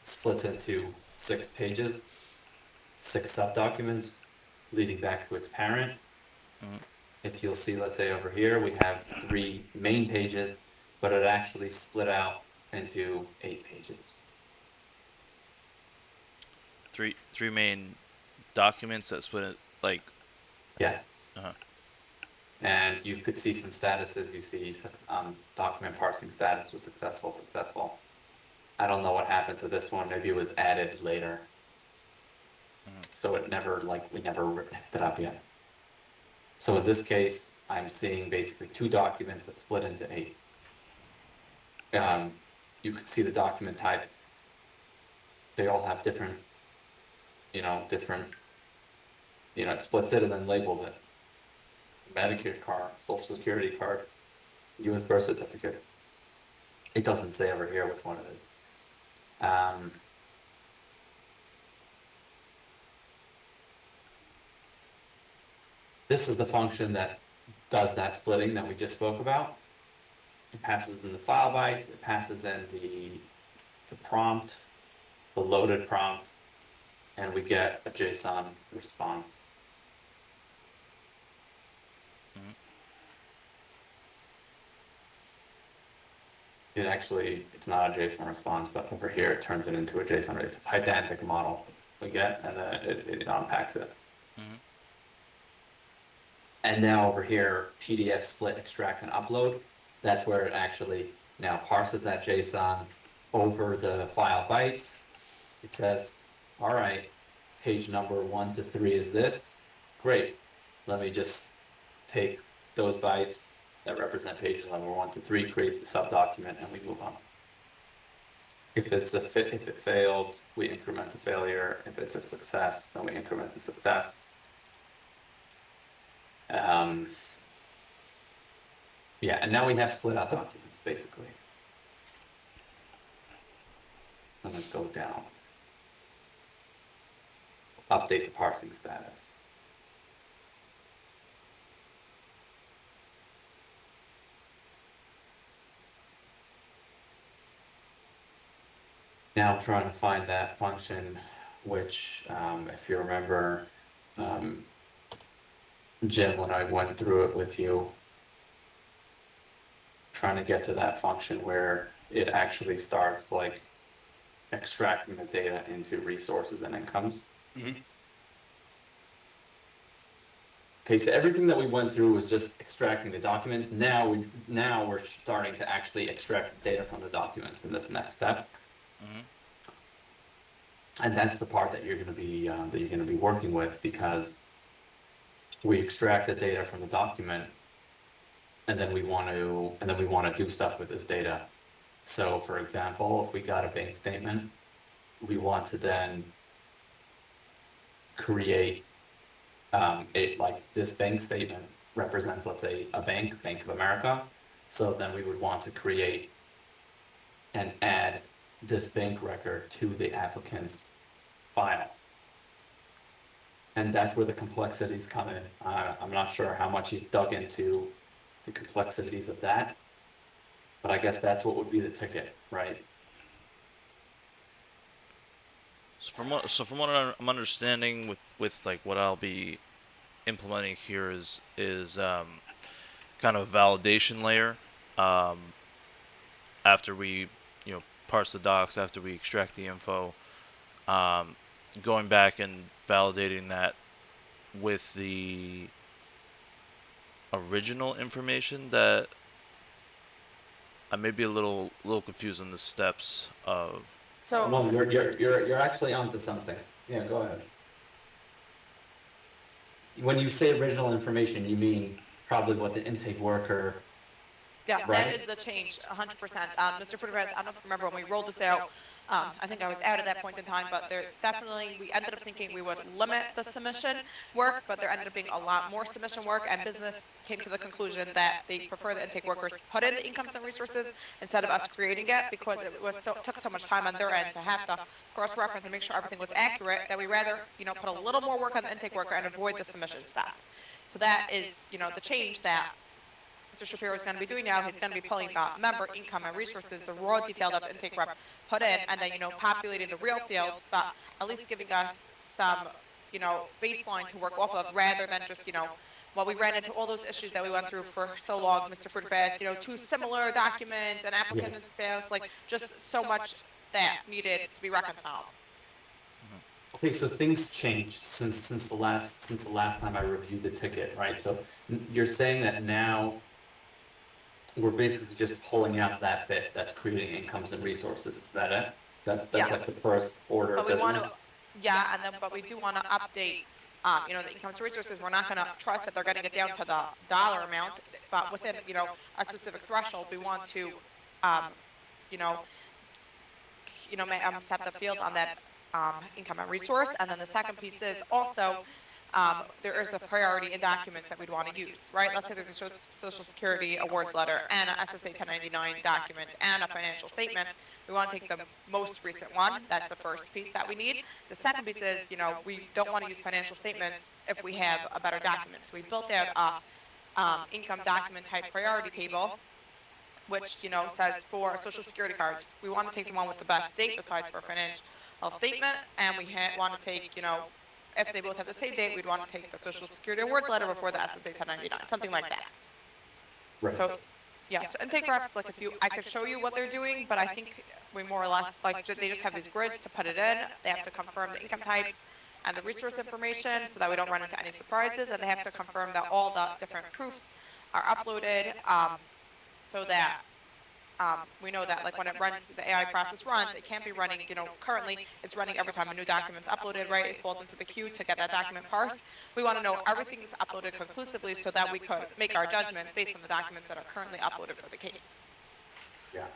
splits into 6 pages, 6 sub-documents, leading back to its parent. If you'll see, let's say over here, we have 3 main pages, but it actually split out into 8 pages. Three main documents that split it, Yeah. And you could see some statuses. You see document parsing status was successful. I don't know what happened to this one. Maybe it was added later. So it never, we never picked it up yet. So in this case, I'm seeing basically 2 documents that split into 8. You could see the document type. They all have different, it splits it and then labels it. Medicare card, Social Security card, U.S. birth certificate. It doesn't say over here which one it is. This is the function that does that splitting that we just spoke about. It passes in the file bytes, it passes in the prompt, the loaded prompt, and we get a JSON response. It's not a JSON response, but over here it turns it into a JSON. It's a Pydantic model we get, and then it unpacks it. And now over here, PDF split, extract, and upload. That's where it actually now parses that JSON over the file bytes. It says, all right, page number 1 to 3 is this. Great. Let me just take those bytes that represent pages number 1 to 3, create the subdocument, and we move on. If it failed, we increment the failure. If it's a success, then we increment the success. Yeah, and now we have split out documents, basically. I'm gonna go down. Update the parsing status. Now I'm trying to find that function, which, if you remember, Jim, when I went through it with you, trying to get to that function where it actually starts like extracting the data into resources and incomes. Okay, so everything that we went through was just extracting the documents. Now we're starting to actually extract data from the documents in this next step. And that's the part that you're going to be working with, because we extract the data from the document, and then we want to do stuff with this data. So, for example, if we got a bank statement, we want to then create this bank statement represents, let's say, a bank, Bank of America. So then we would want to create and add this bank record to the applicant's file. And that's where the complexities come in. I'm not sure how much you've dug into the complexities of that, but I guess that's what would be the ticket, right? So from what I'm understanding with like what I'll be implementing here is kind of a validation layer. After we parse the docs, after we extract the info, going back and validating that with the original information. That I may be a little confused on the steps of. So No, you're actually onto something. Yeah, go ahead. When you say original information, you mean probably what the intake worker. yeah, Right. that is the change, 100%. Mr. Fruitafez, I don't know if you remember when we rolled this out. I think I was out at that point in time, but there definitely, we ended up thinking we would limit the submission work, but there ended up being a lot more submission work, and business came to the conclusion that they prefer the intake workers put in the incomes and resources instead of us creating it, because it was took so much time on their end to have to cross-reference and make sure everything was accurate, that we rather, put a little more work on the intake worker and avoid the submission step. So that is, the change that Mr. Shapiro is going to be doing now. He's going to be pulling the member income and resources, the raw detail that the intake rep put in, and then, populating the real fields, but at least giving us some, baseline to work off of, rather than just, well, we ran into all those issues that we went through for so long, Mr. Fruitafez, two similar documents, an applicant and spouse, like, just so much that needed to be reconciled. Okay, so things changed since the last time I reviewed the ticket, right? So you're saying that now we're basically just pulling out that bit that's creating incomes and resources. Is that it? That's Yeah. like the first order of But we want business. to, but we do want to update, the incomes and resources. We're not going to trust that they're getting it down to the dollar amount, but within, a specific threshold, we want to, set the field on that income and resource. And then the second piece is also, there is a priority in documents that we'd want to use, right? Let's say there's a Social Security awards letter and a SSA 1099 document and a financial statement. We want to take the most recent one. That's the first piece that we need. The second piece is, we don't want to use financial statements if we have a better document. So we built out a income document type priority table, which, says for a Social Security card, we want to take the one with the best date besides for a financial statement, and we want to take, if they both have the same date, we'd want to take the Social Security awards letter before the SSA 1099, something like that. Right. So, yeah, so intake reps, like I could show you what they're doing, but I think we more or less, they just have these grids to put it in. They have to confirm the income types and the resource information so that we don't run into any surprises, and they have to confirm that all the different proofs are uploaded, so that we know that, like, when it runs, the AI process runs, it can't be running, currently it's running every time a new document's uploaded, right? It falls into the queue to get that document parsed. We want to know everything's uploaded conclusively so that we could make our judgment based on the documents that are currently uploaded for the case. Yeah.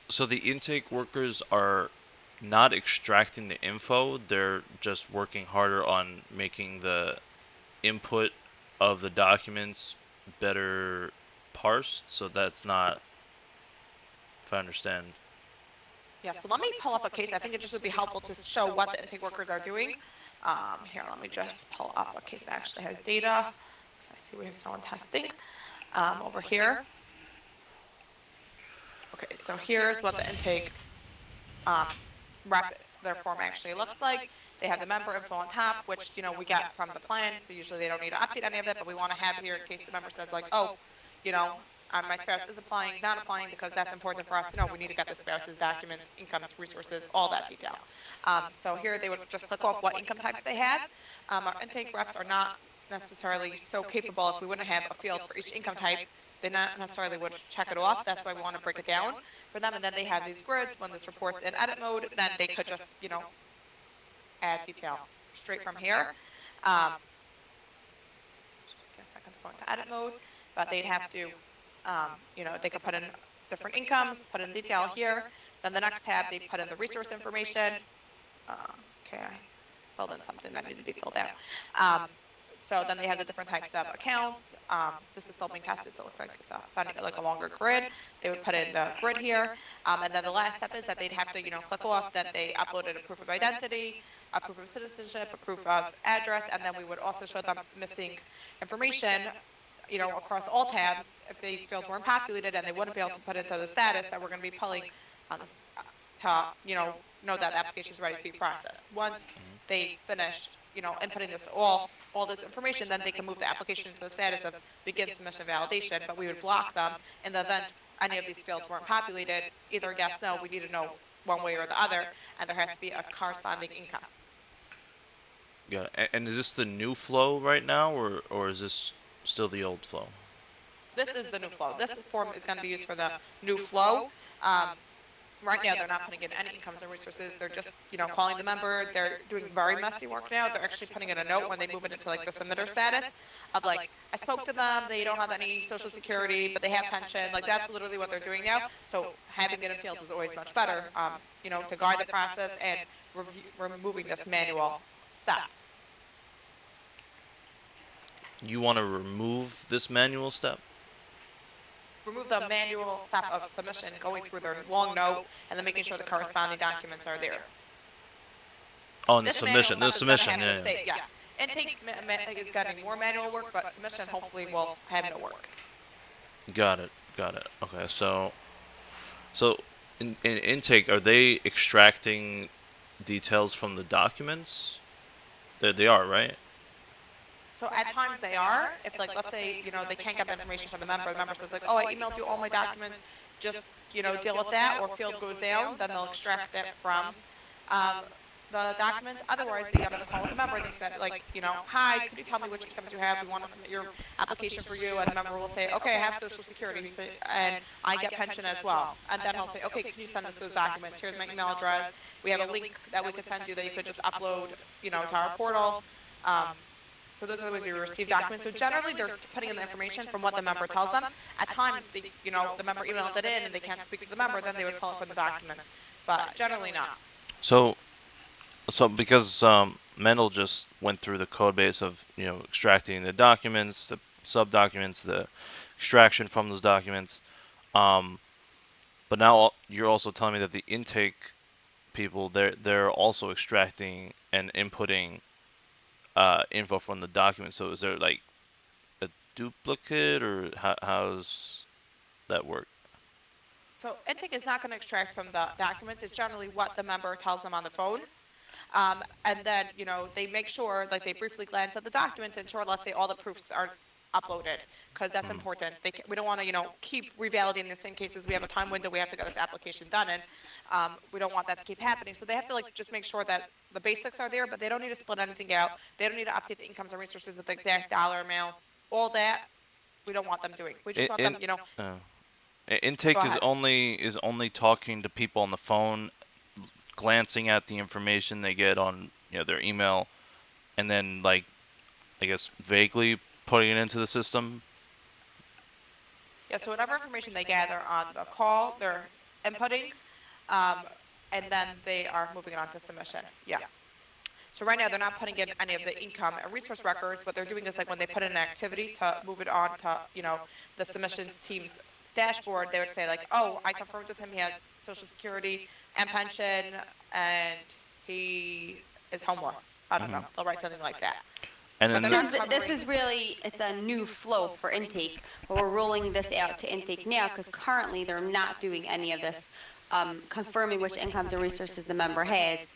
So the intake workers are not extracting the info, they're just working harder on making the input of the documents better parsed, so that's not, if I understand. Yeah, so let me pull up a case. I think it just would be helpful to show what the intake workers are doing. Here, let me just pull up a case that actually has data. So I see we have someone testing over here. Okay, so here's what the intake their form actually looks like. They have the member info on top, which, we get from the plan, so usually they don't need to update any of it, but we want to have it here in case the member says, like, oh, my spouse is applying, not applying, because that's important for us to know. We need to get the spouse's documents, incomes, resources, all that detail. So here they would just click off what income types they have. Our intake reps are not necessarily so capable. If we wouldn't have a field for each income type, they not necessarily would check it off. That's why we want to break it down for them. And then they have these grids. When this report's in edit mode, then they could just, add detail straight from here. Take a second to go into edit mode, but they'd have to, they could put in different incomes, put in detail here. Then the next tab, they put in the resource information. Okay, I filled in something that needed to be filled out. So then they have the different types of accounts. This is still being tested, so it looks like it's finding like a longer grid. They would put in the grid here. And then the last step is that they'd have to, click off that they uploaded a proof of identity, a proof of citizenship, a proof of address, and then we would also show them missing information, across all tabs if these fields weren't populated, and they wouldn't be able to put into the status that we're going to be pulling on this, to, know that the application is ready to be processed. Once they finish, inputting this all this information, then they can move the application into the status of begin submission validation, but we would block them in the event any of these fields weren't populated, either yes, no, we need to know one way or the other, and there has to be a corresponding income. Yeah, and is this the new flow right now, or is this still the old flow? This is the new flow. This form is going to be used for the new flow. Right now, they're not putting in any incomes and resources. They're just, calling the member. They're doing very messy work now. They're actually putting in a note when they move it into, like, the submitter status of, like, I spoke to them. They don't have any Social Security, but they have pension. Like, that's literally what they're doing now. So having it in fields is always much better, to guide the process and removing this manual step. You want to remove this manual step? Remove the manual step of submission, going through their long note, and then making sure the corresponding documents are there. Oh, and the submission, yeah. Intake is getting more manual work, but submission hopefully will have no work. Got it. Okay, so in intake, are they extracting details from the documents? They are, right? So at times they are. If, like, let's say, they can't get the information from the member says, like, oh, I emailed you all my documents, just, deal with that, or field goes down, then they'll extract it from the documents. Otherwise, they get on the call with the member, they said, like, hi, could you tell me which incomes you have? We want to submit your application for you. And the member will say, okay, I have Social Security, and I get pension as well. And then he'll say, okay, can you send us those documents? Here's my email address. We have a link that we could send you that you could just upload, to our portal. So those are the ways we receive documents. So generally, they're putting in the information from what the member tells them. At times, the member emailed it in and they can't speak to the member, then they would pull it from the documents. But generally not. So So because Mendel just went through the code base of extracting the documents, the sub documents, the extraction from those documents. Um, but now you're also telling me that the intake people they're also extracting and inputting info from the document. So is there like a duplicate, or how's that work? So intake is not going to extract from the documents. It's generally what the member tells them on the phone. And then, they make sure, like they briefly glance at the document to ensure, let's say, all the proofs are uploaded, because that's important. We don't want to, keep revalidating this in cases we have a time window we have to get this application done in. We don't want that to keep happening. So they have to like just make sure that the basics are there, but they don't need to split anything out. They don't need to update the incomes and resources with the exact dollar amounts. All that we don't want them doing. We just want them, Uh, go intake is ahead. only talking to people on the phone, glancing at the information they get on their email, and then like I guess vaguely putting it into the system. Yeah, so whatever information they gather on the call, they're inputting, um, and then they are moving it on to submission. Yeah. So right now, they're not putting in any of the income and resource records. What they're doing is like when they put in an activity to move it on to, the submissions team's dashboard, they would say like, oh, I confirmed with him he has Social Security and pension, and he is homeless. I don't know. They'll write something like that. And But then they're not This covering. is really, it's a new flow for intake, but we're rolling this out to intake now because currently they're not doing any of this, confirming which incomes and resources the member has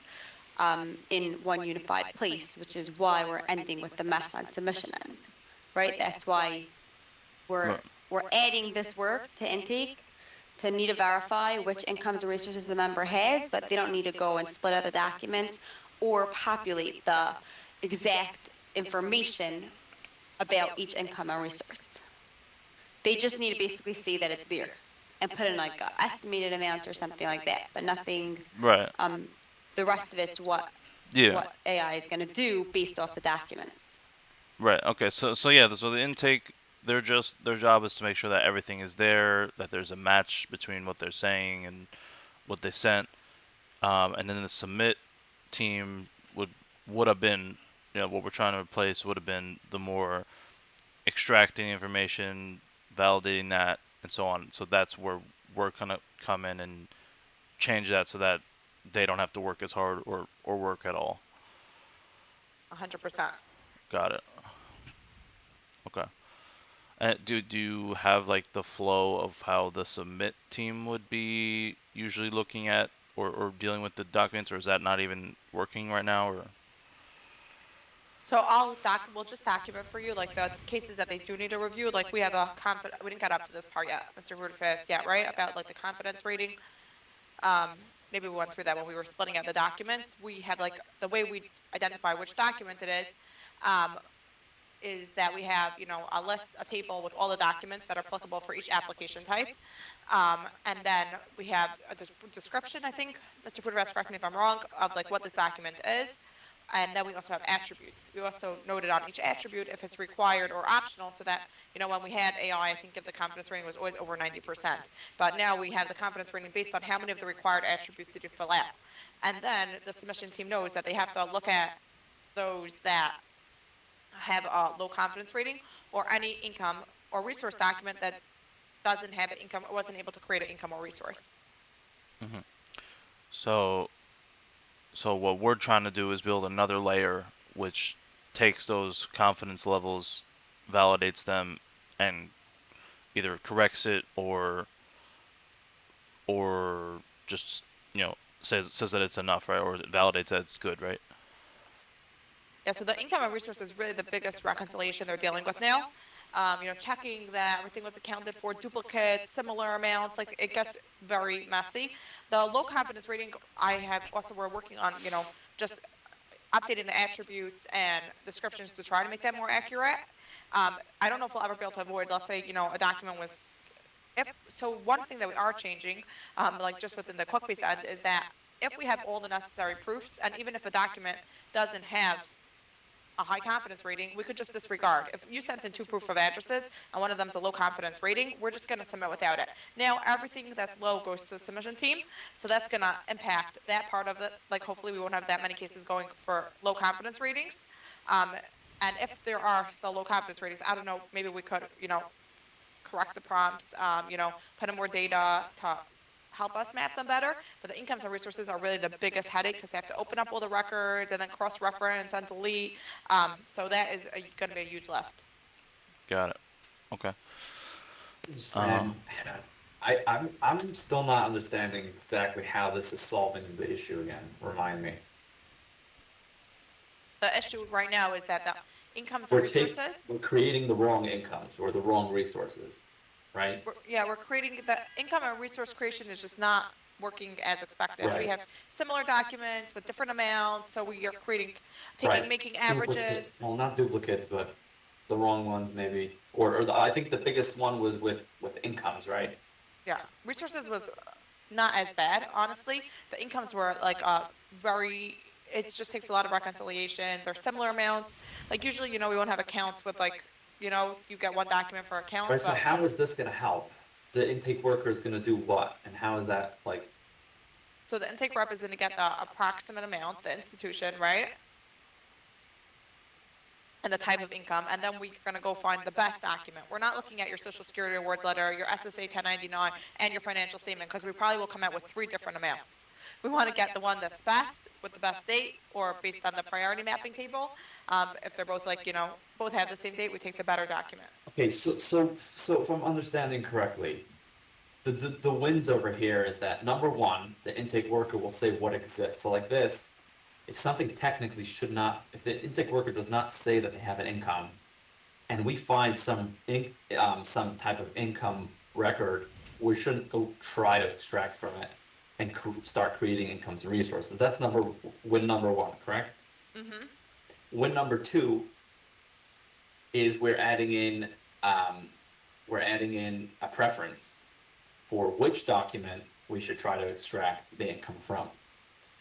in one unified place, which is why we're ending with the mess on submission end, right? That's why we're adding this work to intake to need to verify which incomes and resources the member has, but they don't need to go and split out the documents or populate the exact information about each income and resource. They just need to basically see that it's there and put in like an estimated amount or something like that, but nothing. right. The rest of it's what Yeah. what AI is going to do based off the documents. Right. Okay. So yeah. So the intake, their job is to make sure that everything is there, that there's a match between what they're saying and what they sent. And then the submit team would have been, what we're trying to replace would have been the more extracting information, validating that, and so on. So that's where we're gonna come in and change that so that they don't have to work as hard or work at all. 100%. Got it. Okay. And do you have like the flow of how the submit team would be usually looking at or dealing with the documents, or is that not even working right now? Or So we'll just document for you, like the cases that they do need to review, like we have we didn't get up to this part yet, Mr. Rudefest, yet, right? About like the confidence rating. Maybe we went through that when we were splitting out the documents. We have like, the way we identify which document it is that we have, a table with all the documents that are applicable for each application type. And then we have a description, I think, Mr. Rudefest, correct me if I'm wrong, of like what this document is. And then we also have attributes. We also noted on each attribute if it's required or optional, so that, when we had AI, I think if the confidence rating was always over 90%. But now we have the confidence rating based on how many of the required attributes did you fill out. And then the submission team knows that they have to look at those that have a low confidence rating, or any income or resource document that doesn't have an income or wasn't able to create an income or resource. so so what we're trying to do is build another layer which takes those confidence levels, validates them, and either corrects it or just says that it's enough, right? Or it validates that it's good, right? Yeah, so the income and resource is really the biggest reconciliation they're dealing with now. Checking that everything was accounted for, duplicates, similar amounts, like it gets very messy. The low confidence rating, we're working on, just updating the attributes and descriptions to try to make that more accurate. I don't know if we'll ever be able to avoid, let's say, a document was, one thing that we are changing, like just within the QuickBase end, is that if we have all the necessary proofs, and even if a document doesn't have a high confidence rating, we could just disregard. If you sent in 2 proof of addresses and one of them's a low confidence rating, we're just going to submit without it. Now, everything that's low goes to the submission team, so that's going to impact that part of it. Like, hopefully we won't have that many cases going for low confidence ratings. And if there are still low confidence ratings, I don't know, maybe we could, correct the prompts, put in more data to help us map them better. But the incomes and resources are really the biggest headache because they have to open up all the records and then cross-reference and delete. So that is going to be a huge lift. Got it. Okay. And I'm still not understanding exactly how this is solving the issue again. Remind me. The issue right now is that the incomes and We're resources, creating the wrong incomes or the wrong resources, right? we're creating the income and resource creation is just not working as expected. Right. We have similar documents with different amounts, so we are making averages. Well, not duplicates, but the wrong ones maybe. I think the biggest one was with incomes, right? Yeah, resources was not as bad, honestly. The incomes were like it just takes a lot of reconciliation. They're similar amounts. Like usually, we won't have accounts with you get one document for accounts. Right, so but how is this gonna help? The intake worker is gonna do what? And how is that like? So the intake rep is going to get the approximate amount, the institution, right? And the type of income, and then we're going to go find the best document. We're not looking at your Social Security awards letter, your SSA 1099, and your financial statement, because we probably will come out with 3 different amounts. We want to get the one that's best, with the best date, or based on the priority mapping table. If they're both both have the same date, we take the better document. Okay, so if I'm understanding correctly, the wins over here is that number one, the intake worker will say what exists. So like this, if something technically if the intake worker does not say that they have an income, and we find some type of income record, we shouldn't go try to extract from it and start creating incomes and resources. That's win number one, correct? Mm-hmm. Win number two is we're adding in a preference for which document we should try to extract the income from.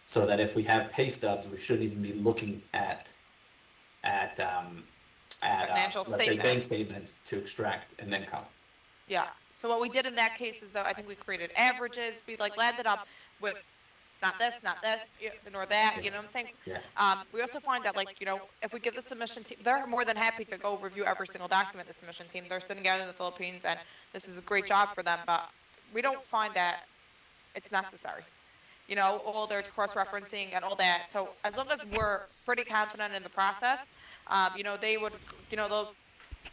So that if we have pay stubs, we shouldn't even be looking at Financial let's say bank statements. statements to extract an income. Yeah. So what we did in that case is, though, I think we created averages. We landed up with not this, nor that. You know what I'm saying? Yeah. We also find that, if we give the submission team, they're more than happy to go review every single document. The submission team, they're sitting out in the Philippines, and this is a great job for them. But we don't find that it's necessary. All their cross-referencing and all that. So as long as we're pretty confident in the process, they would,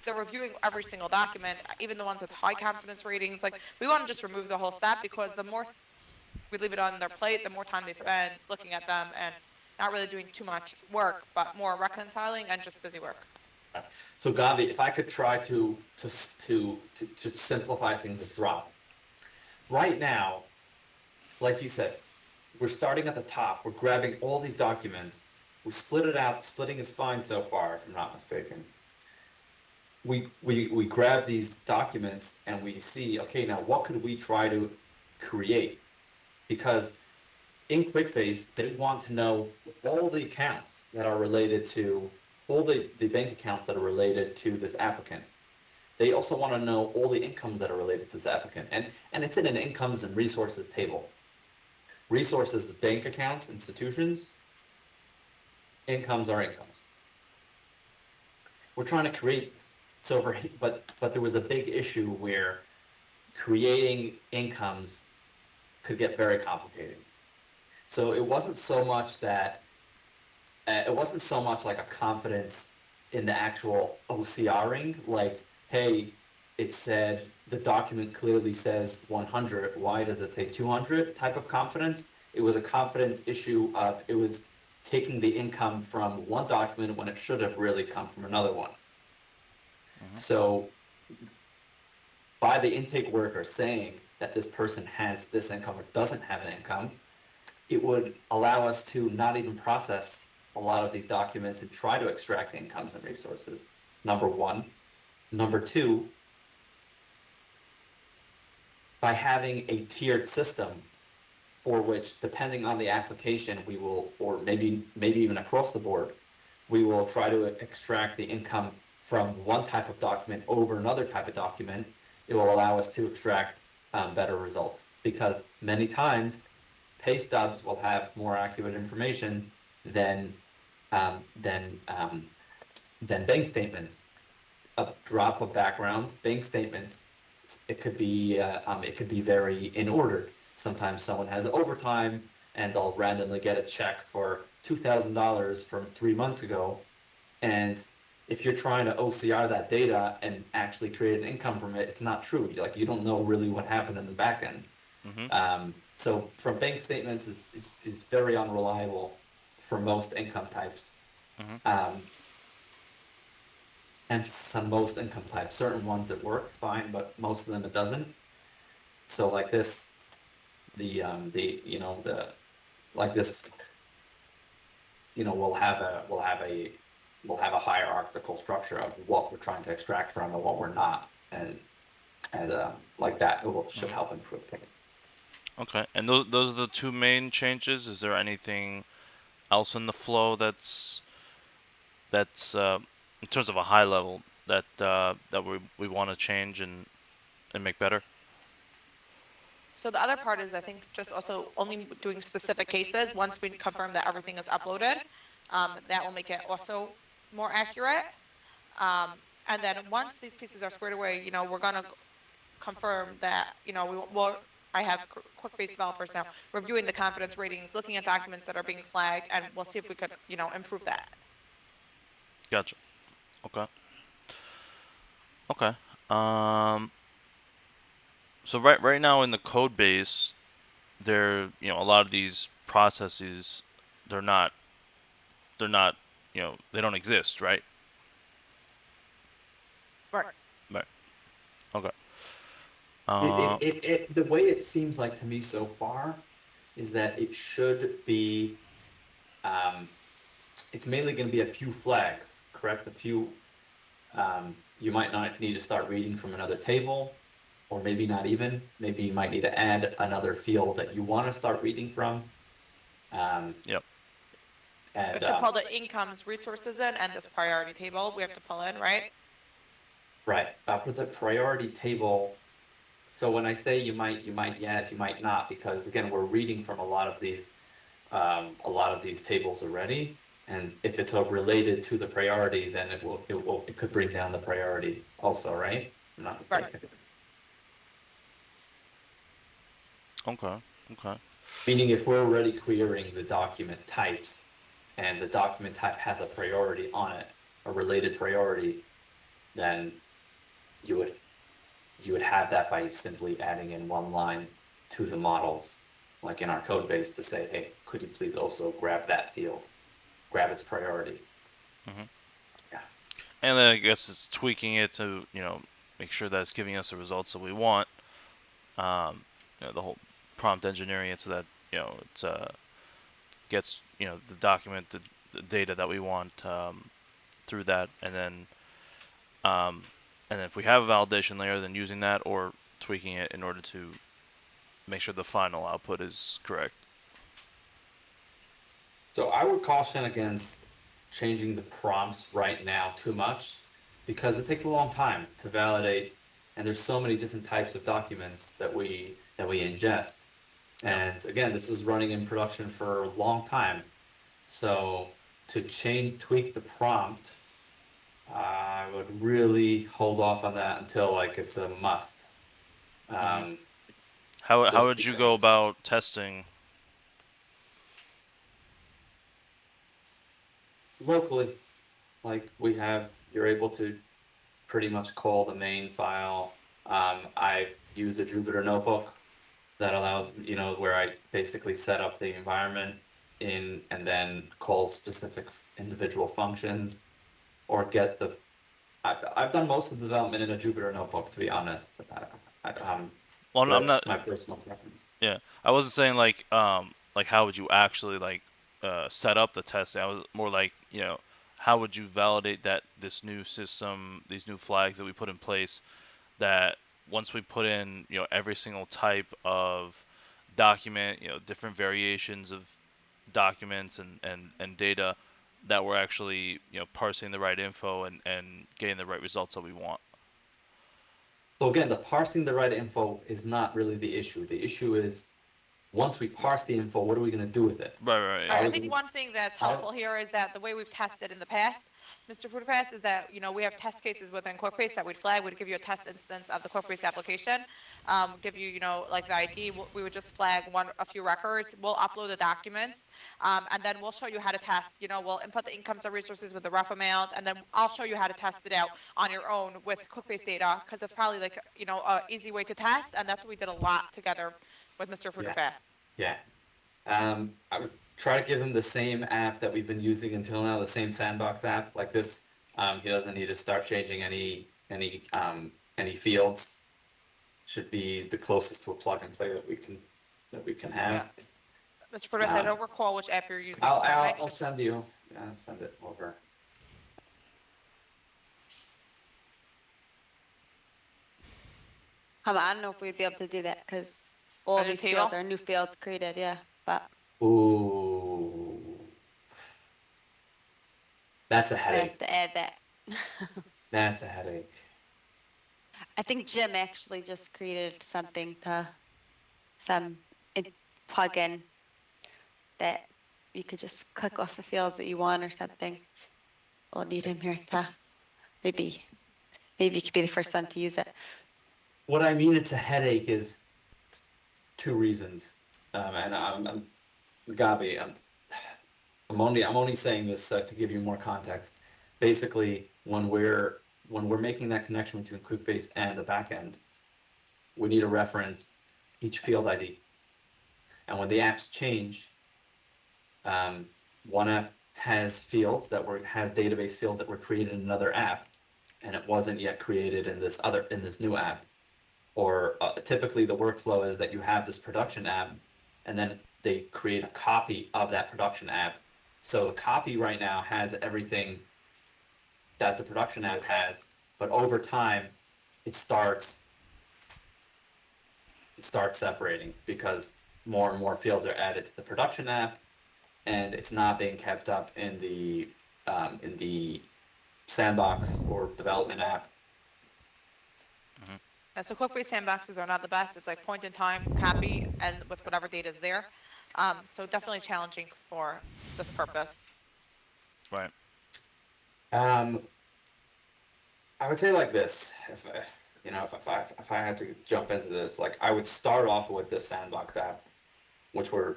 they're reviewing every single document, even the ones with high confidence ratings. Like, we want to just remove the whole step, because the more we leave it on their plate, the more time they spend looking at them and not really doing too much work, but more reconciling and just busy work. So Gavi, if I could try to simplify things a drop. Right now, like you said, we're starting at the top. We're grabbing all these documents. We split it out. Splitting is fine so far, if I'm not mistaken. We grab these documents and we see, okay, now what could we try to create? Because in QuickBase, they want to know all the accounts that are related to, all the bank accounts that are related to this applicant. They also want to know all the incomes that are related to this applicant. And it's in an incomes and resources table. Resources is bank accounts, institutions. Incomes are incomes. We're trying to create this. So but there was a big issue where creating incomes could get very complicated. So it wasn't so much that like a confidence in the actual OCRing, like, hey, it said the document clearly says 100, why does it say 200 type of confidence. It was a confidence issue of, it was taking the income from one document when it should have really come from another one. Mm-hmm. So by the intake worker saying that this person has this income or doesn't have an income, it would allow us to not even process a lot of these documents and try to extract incomes and resources, number one. Number two, by having a tiered system for which, depending on the application, we will, or maybe even across the board, we will try to extract the income from one type of document over another type of document. It will allow us to extract better results, because many times pay stubs will have more accurate information than um, than um, than bank statements. A drop of background, bank statements, it could be very inordered. Sometimes someone has overtime and they'll randomly get a check for $2,000 from 3 months ago. And if you're trying to OCR that data and actually create an income from it, it's not true. Like, you don't know really what happened in the back end. So from bank statements is very unreliable for most income types. And most income types, certain ones it works fine, but most of them it doesn't. So like this, the like this, we'll have a hierarchical structure of what we're trying to extract from and what we're not, and like that, should help improve things. Okay, and those are the two main changes. Is there anything else in the flow that's in terms of a high level that we want to change and make better? So the other part is, I think, just also only doing specific cases. Once we confirm that everything is uploaded, that will make it also more accurate. And then once these pieces are squared away, we're gonna confirm that, I have QuickBase developers now reviewing the confidence ratings, looking at documents that are being flagged, and we'll see if we could, improve that. Gotcha. Okay. Okay. So right now in the code base, a lot of these processes, they're not, they don't exist, right? Right. Right. Okay. The way it seems like to me so far is that it should be, it's mainly going to be a few flags, correct? A few, you might not need to start reading from another table, or maybe not even. Maybe you might need to add another field that you want to start reading from. Yep. We have And to pull the incomes resources in, and this priority table we have to pull in, right? right, but the priority table. So when I say you might yes, you might not, because again, we're reading from a lot of these tables already, and if it's related to the priority, then it could bring down the priority also, right? If I'm not mistaken. Okay. Okay. Meaning, if we're already querying the document types, and the document type has a priority on it, a related priority, then you would have that by simply adding in one line to the models, like in our code base, to say, hey, could you please also grab that field, grab its priority. Yeah. And then I guess it's tweaking it to, make sure that it's giving us the results that we want. The whole prompt engineering it so that, it's gets, the document, the data that we want through that, and then if we have a validation layer, then using that or tweaking it in order to make sure the final output is correct. So I would caution against changing the prompts right now too much, because it takes a long time to validate, and there's so many different types of documents that we ingest. And again, this is running in production for a long time. So to tweak the prompt, I would really hold off on that until like it's a must. How would you go about testing? Locally, like you're able to pretty much call the main file. I've used a Jupyter notebook that allows, where I basically set up the environment and then call specific individual functions, or get I've done most of the development in a Jupyter notebook, to be honest. Well, I'm That's not. my personal preference. Yeah, I wasn't saying like how would you actually set up the testing. I was more like, how would you validate that this new system, these new flags that we put in place, that once we put in, every single type of document, different variations of documents and data, that we're actually parsing the right info and getting the right results that we want. So again, the parsing the right info is not really the issue. The issue is once we parse the info, what are we going to do with it? Right. Right, Are I we think gonna- one thing that's helpful here is that the way we've tested in the past, Mr. Foodfast, is that, we have test cases within QuickBase that we'd flag, we'd give you a test instance of the QuickBase application, give you, like the ID, we would just flag a few records, we'll upload the documents, and then we'll show you how to test, we'll input the incomes and resources with the rough amounts, and then I'll show you how to test it out on your own with QuickBase data, because that's probably like, a easy way to test, and that's what we did a lot together with Mr. Foodfast. Yeah. I would try to give him the same app that we've been using until now, the same sandbox app like this. He doesn't need to start changing any fields. Should be the closest to a plug and play that we can have. Mr. Foodfast, I don't recall which app you're using. so I'll send you. I'll send it over. I don't know if we'd be able to do that because all On the these table? fields are new fields created, yeah. But Ooh, that's a I headache. have to add that. That's a headache. I think Jim actually just created something to plug-in that you could just click off the fields that you want or something. We'll need him here to maybe you could be the first one to use it. What I mean it's a headache is two reasons, and I'm Gavi. I'm only saying this to give you more context. Basically, when we're making that connection between QuickBase and the backend, we need to reference each field ID. And when the apps change, one app has database fields that were created in another app, and it wasn't yet created in this new app. Or typically the workflow is that you have this production app, and then they create a copy of that production app. So the copy right now has everything that the production app has, but over time it starts separating because more and more fields are added to the production app, and it's not being kept up in the sandbox or development app. And so QuickBase sandboxes are not the best. It's like point in time, copy, and with whatever data is there. So definitely challenging for this purpose. Right. I would say like this, if I had to jump into this, like I would start off with this sandbox app, which we're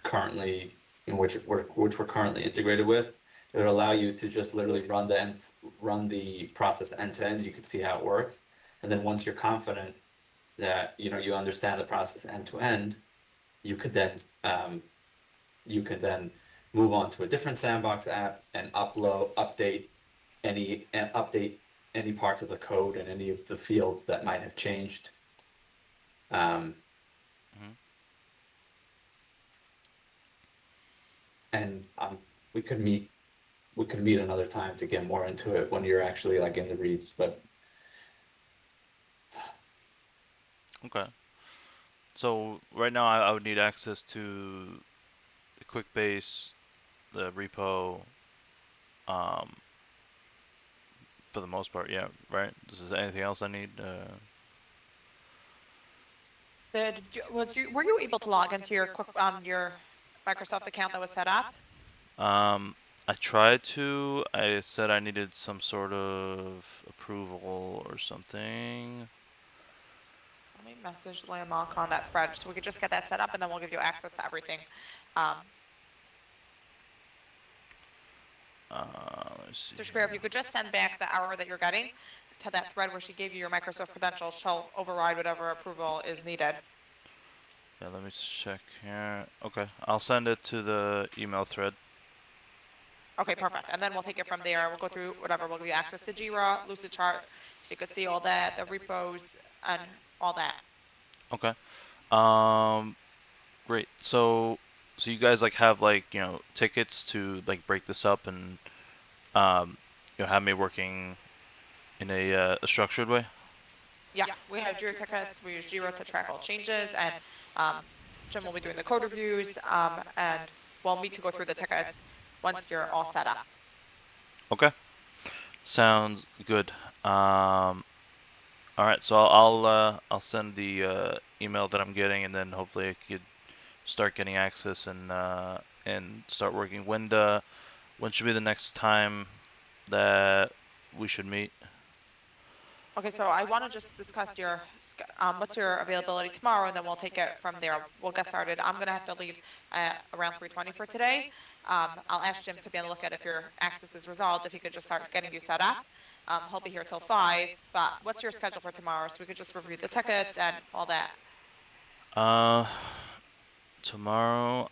currently integrated with. It would allow you to just literally run the process end to end. You can see how it works, and then once you're confident that you understand the process end to end, you could then move on to a different sandbox app and update any parts of the code and any of the fields that might have changed. And we could meet another time to get more into it when you're actually like in the reads, but Okay. So right now I would need access to the QuickBase, the repo, for the most part, yeah, right? Is there anything else I need? Were you able to log into your Microsoft account that was set up? I tried to. I said I needed some sort of approval or something. Let me message William Malk on that spread so we could just get that set up, and then we'll give you access to everything. Let's see. Mr. Shapiro, if you could just send back the error that you're getting to that thread where she gave you your Microsoft credentials, she'll override whatever approval is needed. Yeah, let me check here. Okay, I'll send it to the email thread. Okay, perfect. And then we'll take it from there. We'll go through whatever. We'll give you access to Jira, Lucidchart, so you could see all that, the repos, and all that. Okay. Great. So you guys like have like tickets to like break this up and have me working in a structured way. Yeah, we have Jira tickets. We use Jira to track all changes, and Jim will be doing the code reviews, and we'll meet to go through the tickets. once you're all set up. Okay. Sounds good. All right, so I'll send the email that I'm getting, and then hopefully I could start getting access and start working. When should be the next time that we should meet? Okay, so I want to just discuss what's your availability tomorrow, and then we'll take it from there. We'll get started. I'm gonna have to leave around 3:20 for today. I'll ask Jim to be on the lookout if your access is resolved, if he could just start getting you set up. He'll be here till 5, but what's your schedule for tomorrow? So we could just review the tickets and all that. Uh, tomorrow,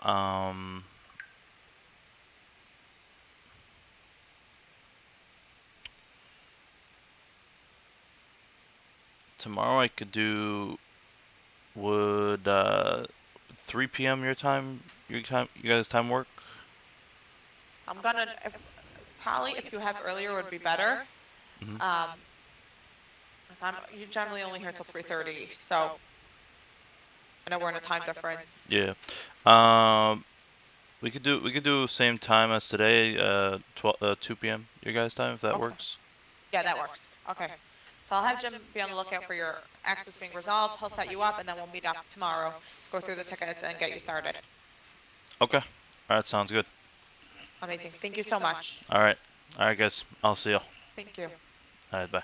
tomorrow I could do, would 3 p.m. your guys' time work? I'm gonna, probably if you have earlier would be better. Mhm. 'Cause you generally only here till 3:30, so I know we're in a time difference. Yeah. We could do same time as today, 2 p.m. your guys' time, if that Okay. works. Yeah, that works. Okay. So I'll have Jim be on the lookout for your access being resolved. He'll set you up, and then we'll meet up tomorrow, go through the tickets, and get you started. Okay. All right, sounds good. Amazing. Thank you so much. All right, guys. I'll see you. Thank you. All right, bye.